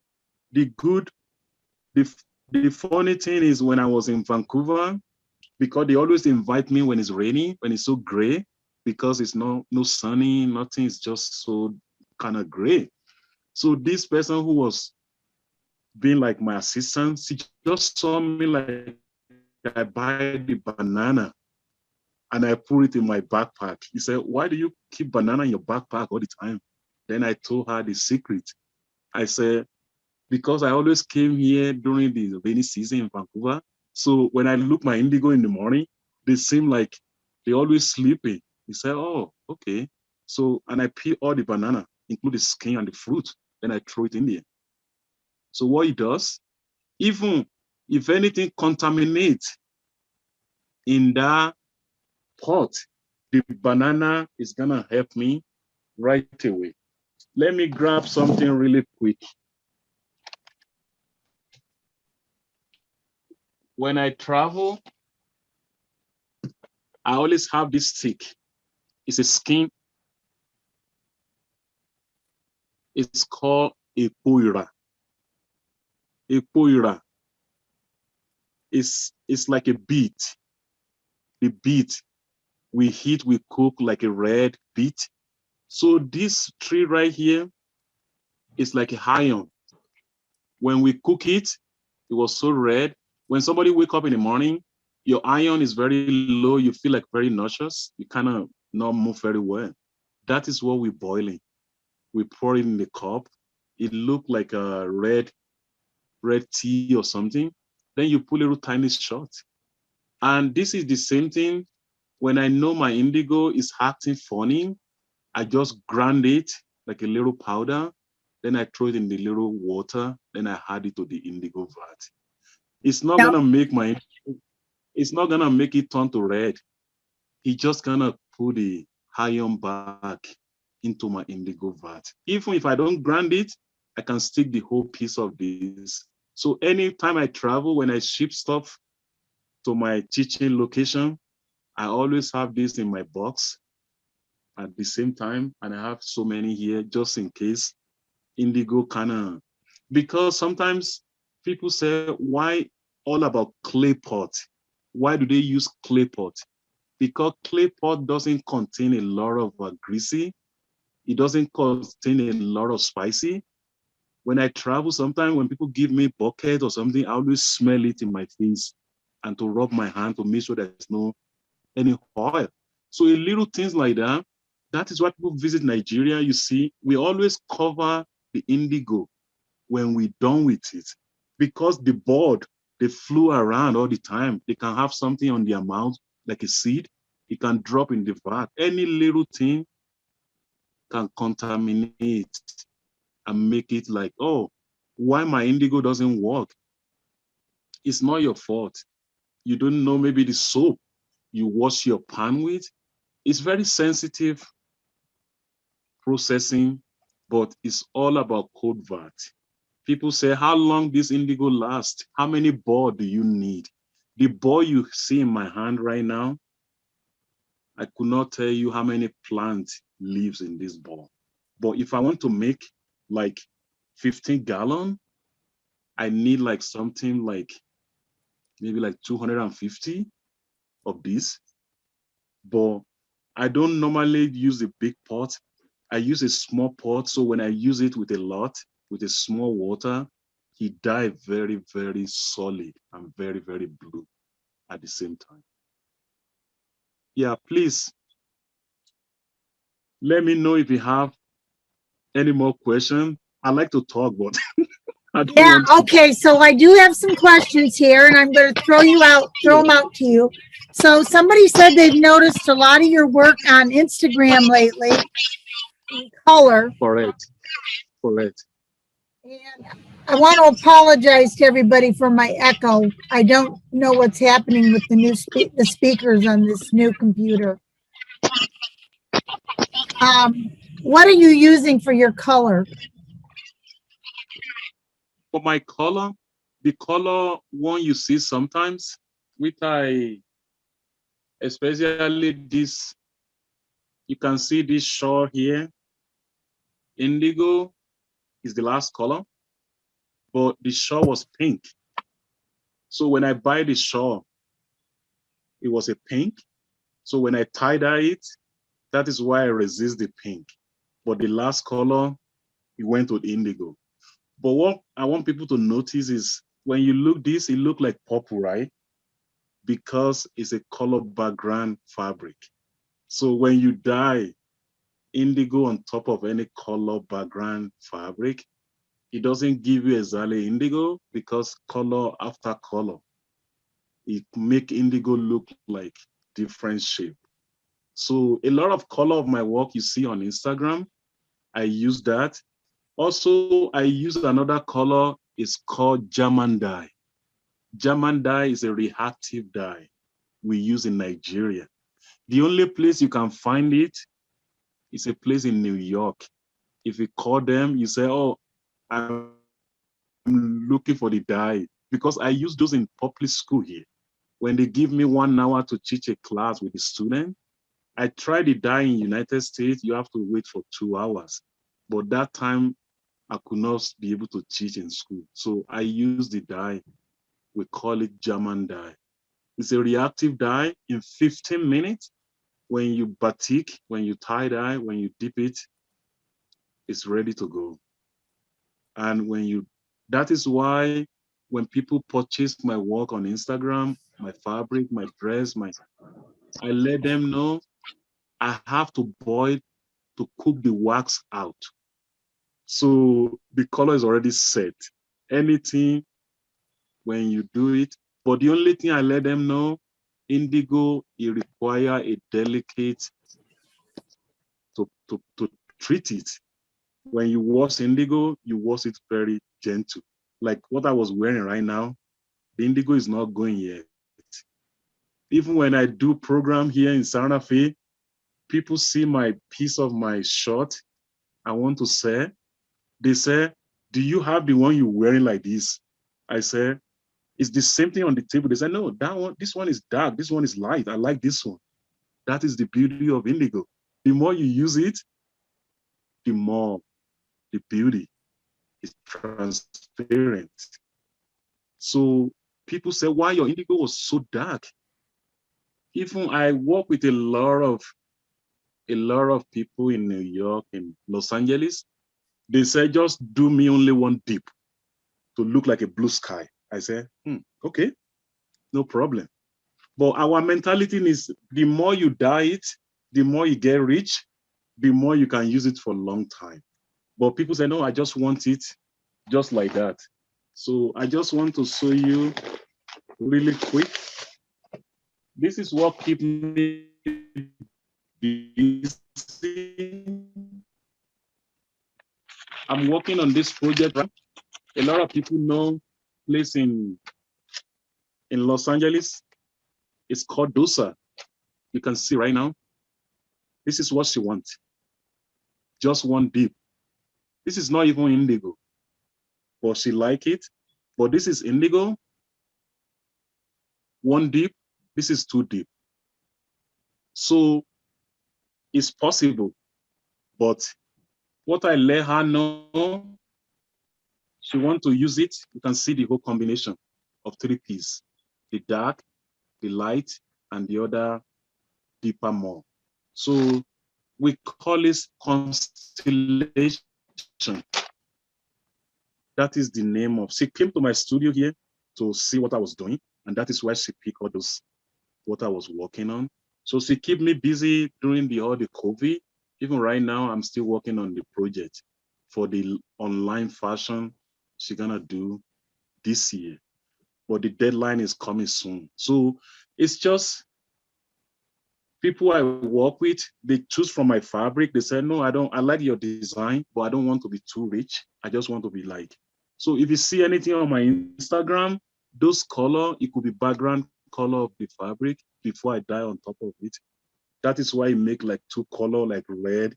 the funny thing is when I was in Vancouver, because they always invite me when it's raining, when it's so gray, because it's no sunny, nothing, it's just so kind of gray. So this person who was being like my assistant, she just saw me like I buy the banana and I put it in my backpack. He said, why do you keep banana in your backpack all the time? Then I told her the secret. I said, because I always came here during the rainy season in Vancouver. So when I look my indigo in the morning, they seem like they always sleeping. He said, oh, okay. So, and I peel all the banana, include the skin and the fruit, then I throw it in there. So what he does, even if anything contaminates in that pot, the banana is gonna help me right away. Let me grab something really quick. When I travel, I always have this stick. It's a skin. It's called a poira. A poira. It's like a beet. The beet we heat, we cook like a red beet. So this tree right here is like a iron. When we cook it, it was so red. When somebody wake up in the morning, your iron is very low. You feel like very nauseous. You kind of not move very well. That is what we're boiling. We pour it in the cup. It look like a red tea or something. Then you put a little tiny shot. And this is the same thing. When I know my indigo is acting funny, I just grind it like a little powder. Then I throw it in the little water. Then I add it to the indigo vat. It's not Now- gonna make it's not gonna make it turn to red. It's just gonna put the iron back into my indigo vat. Even if I don't grind it, I can stick the whole piece of this. So anytime I travel, when I ship stuff to my teaching location, I always have this in my box at the same time. And I have so many here just in case indigo kind of, because sometimes people say, why all about clay pot? Why do they use clay pot? Because clay pot doesn't contain a lot of greasy. It doesn't contain a lot of spicy. When I travel, sometimes when people give me bucket or something, I always smell it in my face and to rub my hand to make sure there's no any oil. So a little things like that, that is why people visit Nigeria. You see, we always cover the indigo when we're done with it because the bird, they flew around all the time. They can have something on their mouth, like a seed. It can drop in the vat. Any little thing can contaminate and make it like, oh, why my indigo doesn't work? It's not your fault. You don't know maybe the soap you wash your pan with. It's very sensitive processing, but it's all about code vat. People say, how long this indigo lasts? How many ball do you need? The ball you see in my hand right now, I could not tell you how many plant lives in this ball. But if I want to make like 15 gallon, I need like something like maybe like 250 of this. But I don't normally use a big pot. I use a small pot. So when I use it with a lot, with a small water, he died very, very solid and very, very blue at the same time. Yeah, please let me know if you have any more questions. I like to talk, but I don't Yeah, want to. okay, so I do have some questions here and I'm gonna throw them out to you. So somebody said they've noticed a lot of your work on Instagram lately in color. Correct, correct. And I want to apologize to everybody for my echo. I don't know what's happening with the speakers on this new computer. What are you using for your color? For my color, the color one you see sometimes, especially this, you can see this shawl here. Indigo is the last color, but the shawl was pink. So when I buy the shawl, it was a pink. So when I tie-dye it, that is why I resist the pink. But the last color, it went with indigo. But what I want people to notice is when you look this, it look like purple, right? Because it's a color background fabric. So when you dye indigo on top of any color background fabric, it doesn't give you exactly indigo because color after color, it make indigo look like different shape. So a lot of color of my work you see on Instagram, I use that. Also, I use another color, it's called German dye. German dye is a reactive dye we use in Nigeria. The only place you can find it is a place in New York. If you call them, you say, oh, I'm looking for the dye because I use those in public school here. when they give me 1 hour to teach a class with the student, I tried the dye in United States, you have to wait for 2 hours. But that time, I could not be able to teach in school. So I use the dye. We call it German dye. It's a reactive dye. In 15 minutes, when you batik, when you tie dye, when you dip it, it's ready to go. And that is why when people purchase my work on Instagram, my fabric, my dress, I let them know I have to boil to cook the wax out. So the color is already set. Anything when you do it, but the only thing I let them know, indigo, it require a delicate to treat it. When you wash indigo, you wash it very gentle. Like what I was wearing right now, the indigo is not going yet. Even when I do program here in Santa Fe, people see my piece of my shirt I want to sell. They say, do you have the one you're wearing like this? I say, it's the same thing on the table. They say, no, that one, this one is dark, this one is light. I like this one. That is the beauty of indigo. The more you use it, the more the beauty is transparent. So people say, why your indigo was so dark? Even I work with a lot of people in New York and Los Angeles. They say, just do me only one dip to look like a blue sky. I say, okay, no problem. But our mentality is the more you dye it, the more you get rich, the more you can use it for a long time. But people say, no, I just want it just like that. So I just want to show you really quick. This is what keeps me busy. I'm working on this project. A lot of people know place in Los Angeles. It's called Dosa. You can see right now. This is what she wants. Just one dip. This is not even indigo, but she like it. But this is indigo. One dip. This is 2 dip. So it's possible. But what I let her know, she want to use it. You can see the whole combination of 3 pieces: the dark, the light, and the other deeper more. So we call it constellation. That is the name of, she came to my studio here to see what I was doing. And that is why she picked all those, what I was working on. So she kept me busy during all the COVID. Even right now, I'm still working on the project for the online fashion she's gonna do this year. But the deadline is coming soon. So it's just people I work with, they choose from my fabric. They say, no, I like your design, but I don't want to be too rich. I just want to be like. So if you see anything on my Instagram, those color, it could be background color of the fabric before I dye on top of it. That is why I make like 2 color, like red,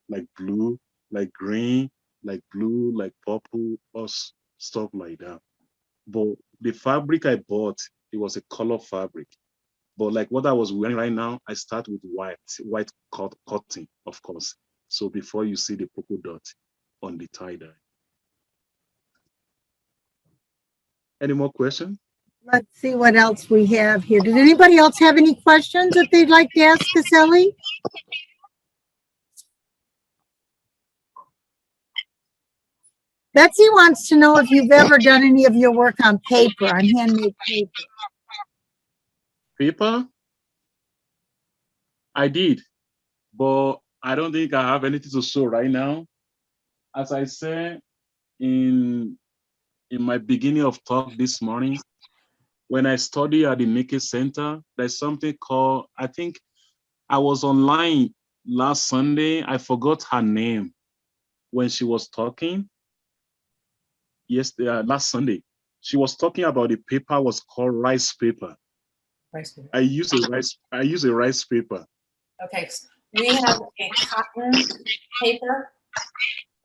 like blue, like green, like blue, like purple, or stuff like that. But the fabric I bought, it was a color fabric. But like what I was wearing right now, I start with white cotton, of course. So before you see the polka dot on the tie-dye. Any more questions? Let's see what else we have here. Did anybody else have any questions that they'd like to ask Gasali? Betsy wants to know if you've ever done any of your work on paper, on handmade paper. Paper? I did, but I don't think I have anything to show right now. As I said in my beginning of talk this morning, when I study at the Nike Center, there's something called, I think I was online last Sunday. I forgot her name when she was talking. Yes, last Sunday. She was talking about the paper was called rice paper. Rice paper. I use a rice paper. Okay, we have a cotton paper,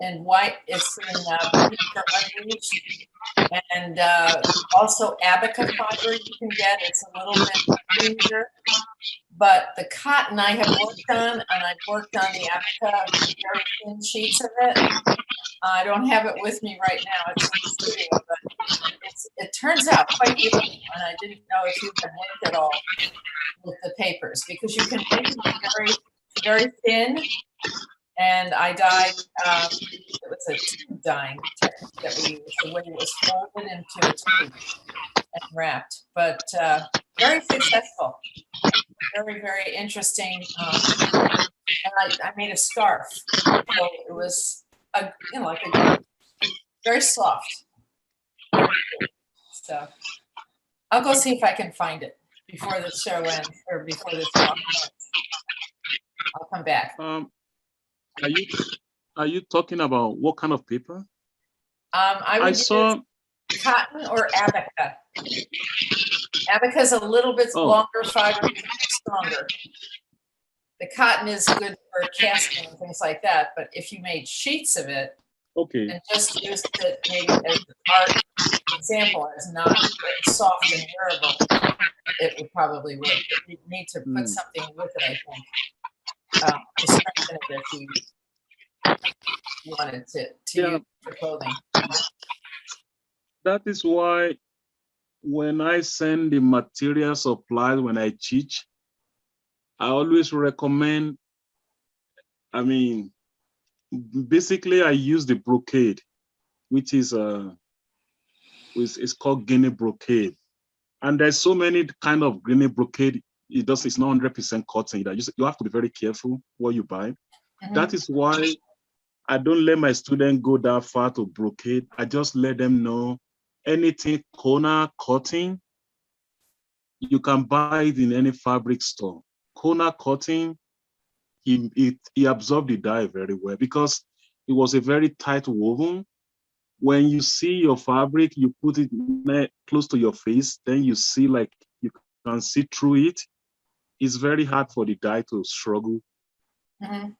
in white. It's in bleached or unbleached. And also abaca fiber you can get. It's a little bit creamier. But the cotton I have worked on, and I've worked on the abaca, very thin sheets of it. I don't have it with me right now. It's in the studio, but it turns out quite beautiful. And I didn't know if you had worked at all with the papers, because you can make them very, very thin. And I dyed, it was a tube dyeing technique that we used, the way it was folded into a tube and wrapped. But very successful, very, very interesting. And I made a scarf. So it was, like a very soft. So I'll go see if I can find it before the show ends, or before this talk ends. I'll come back. Are you talking about what kind of paper? I would use cotton or abaca. Abaca is a little bit longer fiber, stronger. The cotton is good for casting and things like that, but if you made sheets of it, and just used it maybe as an art example, as not soft and wearable, it would probably work. But you need to put something with it, I think, to strengthen it if you wanted to use for clothing. That is why when I send the material supplies when I teach, I always recommend, basically I use the brocade, which is it's called Guinea brocade. And there's so many kind of Guinea brocade. It's not 100% cotton. You have to be very careful what you buy. Mm-hmm. That is why I don't let my students go that far to brocade. I just let them know anything Kona cotton, you can buy it in any fabric store. Kona cotton, he absorbed the dye very well because it was a very tight woven. When you see your fabric, you put it close to your face, then you see like you can see through it. It's very hard for the dye to struggle. Mm-hmm.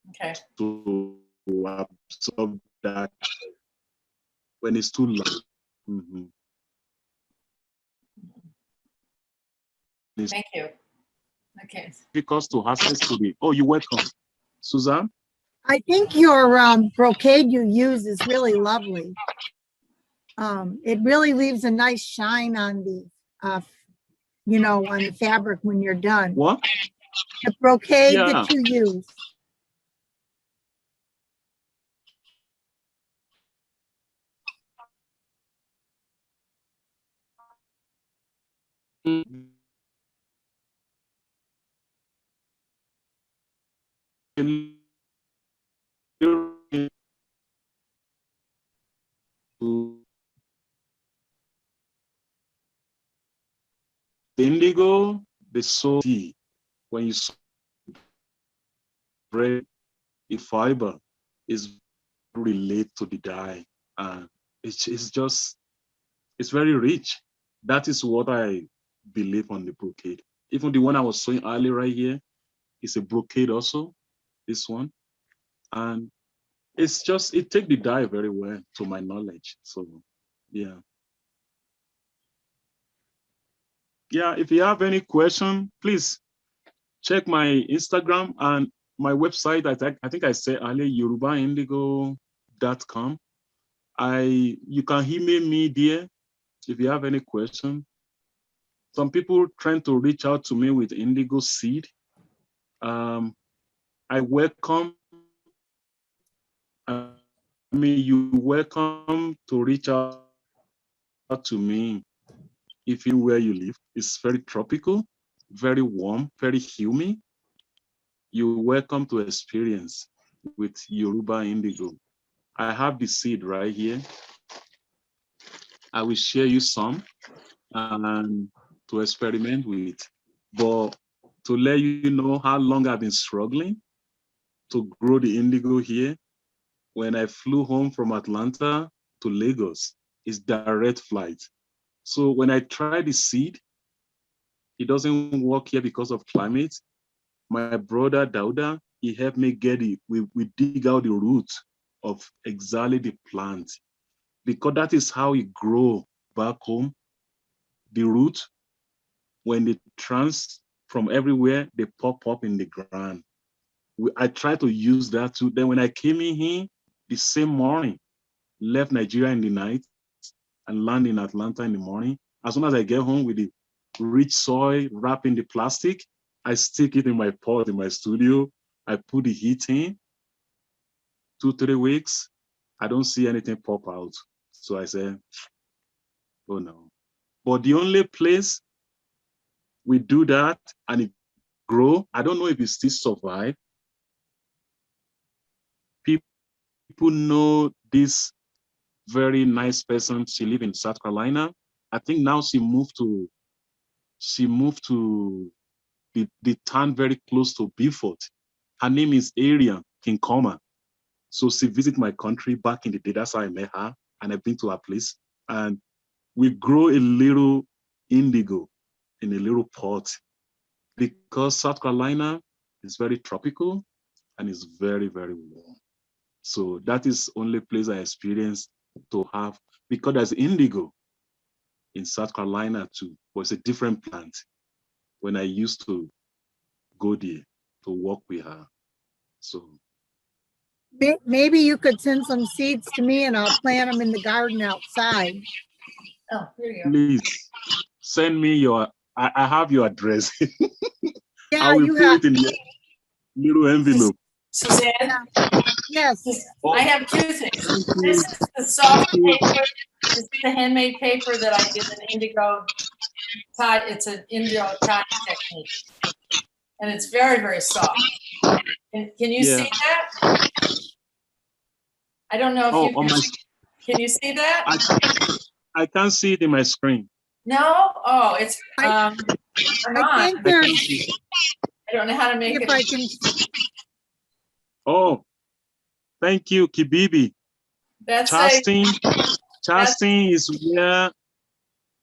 Okay. To absorb that when it's too light. Mm-hmm. Thank you. Okay. Because to access to the, you're welcome. Suzanne? I think your brocade you use is really lovely. It really leaves a nice shine on the, on the fabric when you're done. What? The brocade that you use. The indigo, the soul, when you spread the fiber, is relate to the dye. It's very rich. That is what I believe on the brocade. Even the one I was showing earlier right here is a brocade also, this one. And it's just, it takes the dye very well to my knowledge. So, yeah. Yeah, if you have any question, please check my Instagram and my website. I think I said earlier, yorubaindigo.com. You can email me there if you have any question. Some people trying to reach out to me with indigo seed. I welcome. You're welcome to reach out to me if you where you live. It's very tropical, very warm, very humid. You're welcome to experience with Yoruba indigo. I have the seed right here. I will share you some and to experiment with. But to let you know how long I've been struggling to grow the indigo here, when I flew home from Atlanta to Lagos, it's direct flight. So when I try the seed, it doesn't work here because of climate. My brother Dauda, he helped me get it. We dig out the root of exactly the plant, because that is how it grow back home. The root, when they from everywhere, they pop up in the ground. I try to use that too. Then when I came in here the same morning, left Nigeria in the night and land in Atlanta in the morning. As soon as I get home with the rich soil wrapped in the plastic, I stick it in my pot in my studio. I put the heat in. 2-3 weeks, I don't see anything pop out. So I said, oh no. But the only place we do that and it grow, I don't know if it still survive. People know this very nice person. She live in South Carolina. I think now she moved to the town very close to Beaufort. Her name is Arian Kinkoma. So she visit my country back in the day. That's how I met her, and I've been to her place. And we grow a little indigo in a little pot because South Carolina is very tropical and it's very, very warm. So that is only place I experienced to have, because there's indigo in South Carolina too, but it's a different plant when I used to go there to work with her. So Maybe you could send some seeds to me and I'll plant them in the garden outside. Oh, here you go. please send me I have your address. Yeah, I will you put have, it in the little envelope. Suzanne, yes. I have two things. This is the soft paper. This is the handmade paper that I did an indigo tie. It's an indigo tie technique. And it's very, very soft. Can you Yeah. see that? I don't know if Oh, you on can. my, Can you see that? I can't see it in my screen. No? Oh, it's I think on. there's, I don't know how to make if it. I can, Oh, thank you, Kibibi. That's a, Chastain is where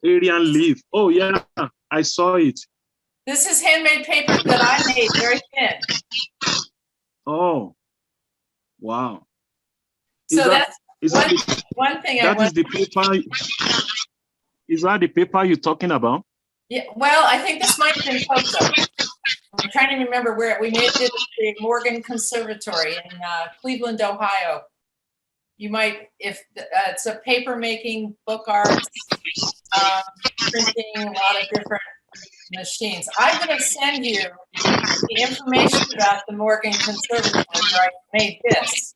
Arian live. Oh yeah, I saw it. this is handmade paper that I made very thin. Oh, wow. So that's that one thing I that want. is the paper? Is that the paper you're talking about? Yeah, well, I think this might have been Costa. I'm trying to remember where we made it at the Morgan Conservatory in Cleveland, Ohio. You might, if it's a paper making, book art, printing, a lot of different machines. I'm going to send you the information about the Morgan Conservatory where I made this.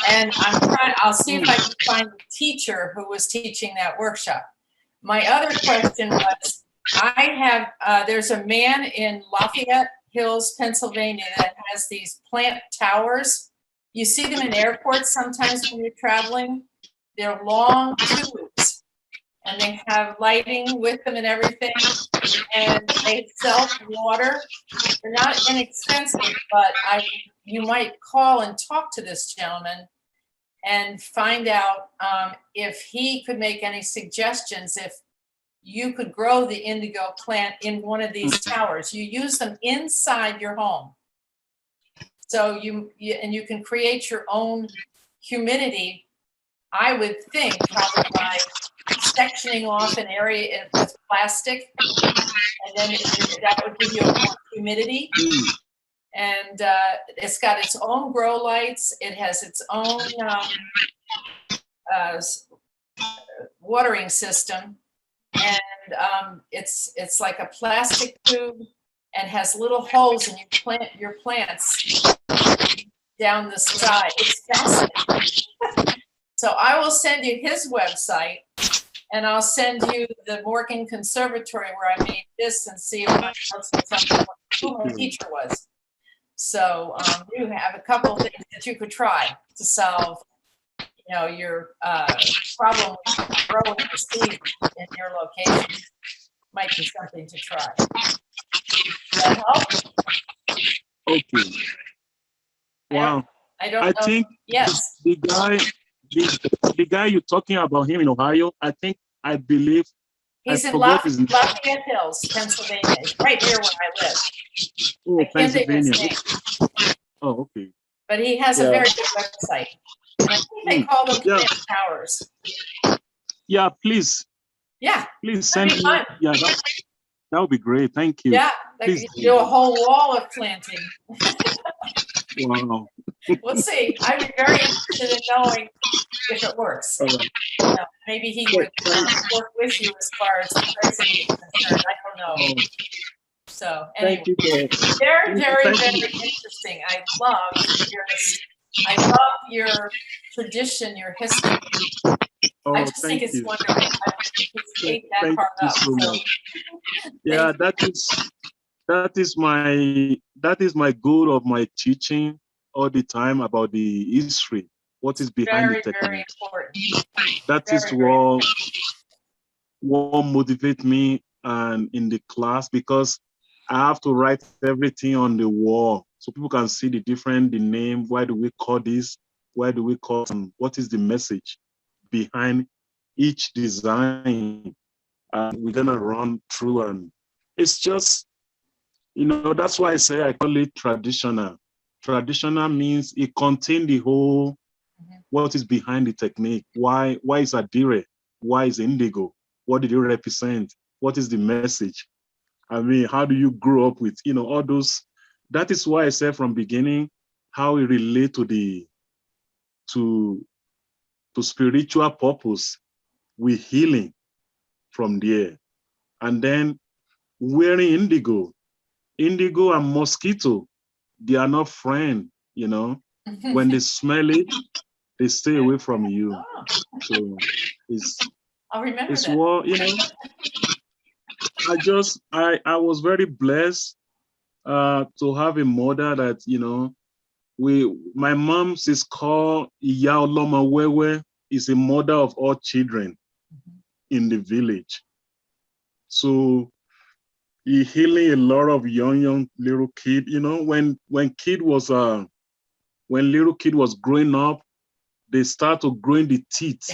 And I'll see if I can find the teacher who was teaching that workshop. My other question was, I have, there's a man in Lafayette Hills, Pennsylvania that has these plant towers. You see them in airports sometimes when you're traveling. They're long tubes and they have lighting with them and everything. And they self-water. They're not inexpensive, but you might call and talk to this gentleman and find out if he could make any suggestions if you could grow the indigo plant in one of these towers. You use them inside your home. So you can create your own humidity, I would think, probably by sectioning off an area with plastic, and then that would give you more humidity. And it's got its own grow lights. It has its own watering system, and it's like a plastic tube and has little holes, and you plant your plants down the side. It's fascinating. So I will send you his website, and I'll send you the Morgan Conservatory where I made this, and see if I can tell me who my teacher was. So you have a couple of things that you could try to solve, your problem with growing the seed in your location. Might be something to try. Does that help? Okay. Wow. I don't know. think Yes. the guy you're talking about him in Ohio, I believe He's I in forgot his name. Lafayette Hills, Pennsylvania. It's right here where I live. Oh, I can't think of his Pennsylvania. name. but he has a Yeah. very good website. And I think they call them Yeah. plant towers. Yeah, please Yeah, send that'd be me. fun. Yeah, that would be great. Thank you. Yeah, like Please you can do a whole wall of planting. Wow. We'll see. I'd be very interested in knowing if it works. All right. You know, maybe he would work with you as far as pricing is concerned. I don't know. So anyway, Thank you. very, very, Thank very you. interesting. I love your tradition, your history. Oh, I just think thank it's you. wonderful. I just ate that Thank part you up. so So, much. Yeah, that is my goal of my teaching all the time about the history, what is behind the very, very technique. important. That is Very, very what motivates me and in the class, because I have to write everything on the wall so people can see the name, why do we call this, why do we call, and what is the message behind each design. We're gonna run through, and it's just, that's why I say I call it traditional. Traditional means it contains the whole, what is behind the technique. Why is Adire? Why is Indigo? What did you represent? What is the message? I mean, how do you grow up with, all those? That is why I said from beginning, how it relate to spiritual purpose with healing from there. And then wearing indigo and mosquito, they are not friends, When they smell it, they stay away from you. Oh, So I'll remember it's that. what, I was very blessed to have a mother that, my mom is called Iya Oloma Wewe, is a mother of all children in the village. So he healing a lot of young little kid. When little kid was growing up, they start to growing the teeth.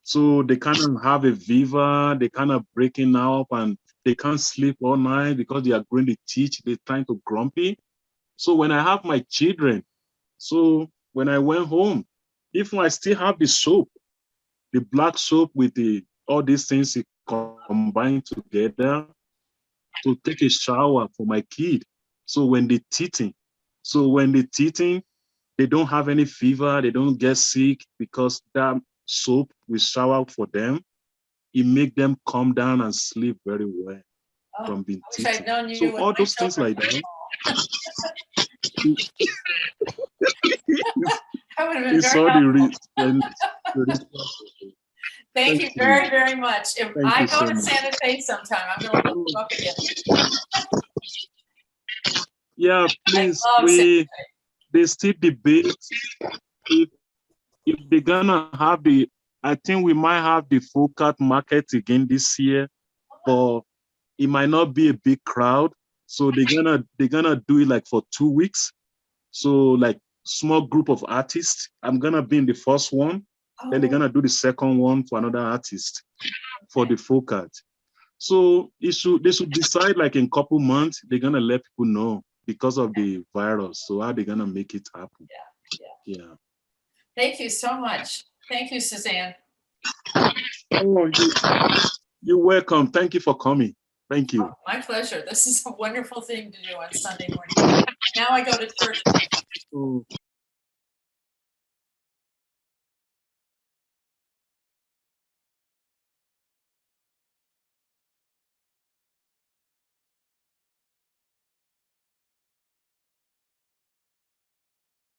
So they kind of have a fever, they kind of breaking up, and they can't sleep all night because they are growing the teeth, they're trying to grumpy. So when I have my children, so when I went home, if I still have the soap, the black soap with all these things combined together to take a shower for my kid. So when they're teething, they don't have any fever, they don't get sick, because that soap we shower for them, it make them calm down and sleep very well from being I wish I'd teething. known you So when all my those things children like that. I would have been It's very all helpful. Thank you very, very much. If Thank I you go so to much. Santa Fe sometime, I'm going to look you up again. Yeah, please, I love Santa Fe. they still debate if they're gonna have I think we might have the full cut market again this year, but it might not be a big crowd. So they're gonna do it like for 2 weeks. So like small group of artists. I'm gonna be in the first one, then they're gonna do the second one for another artist for the full cut. So they should decide like in a couple months, they're gonna let people know because of the virus. So how they gonna make it happen? Yeah. Thank you so much. Thank you, Suzanne. Oh, you're welcome. Thank you for coming. Thank you. Oh, my pleasure. This is a wonderful thing to do on Sunday morning. Now I go to church. Oh.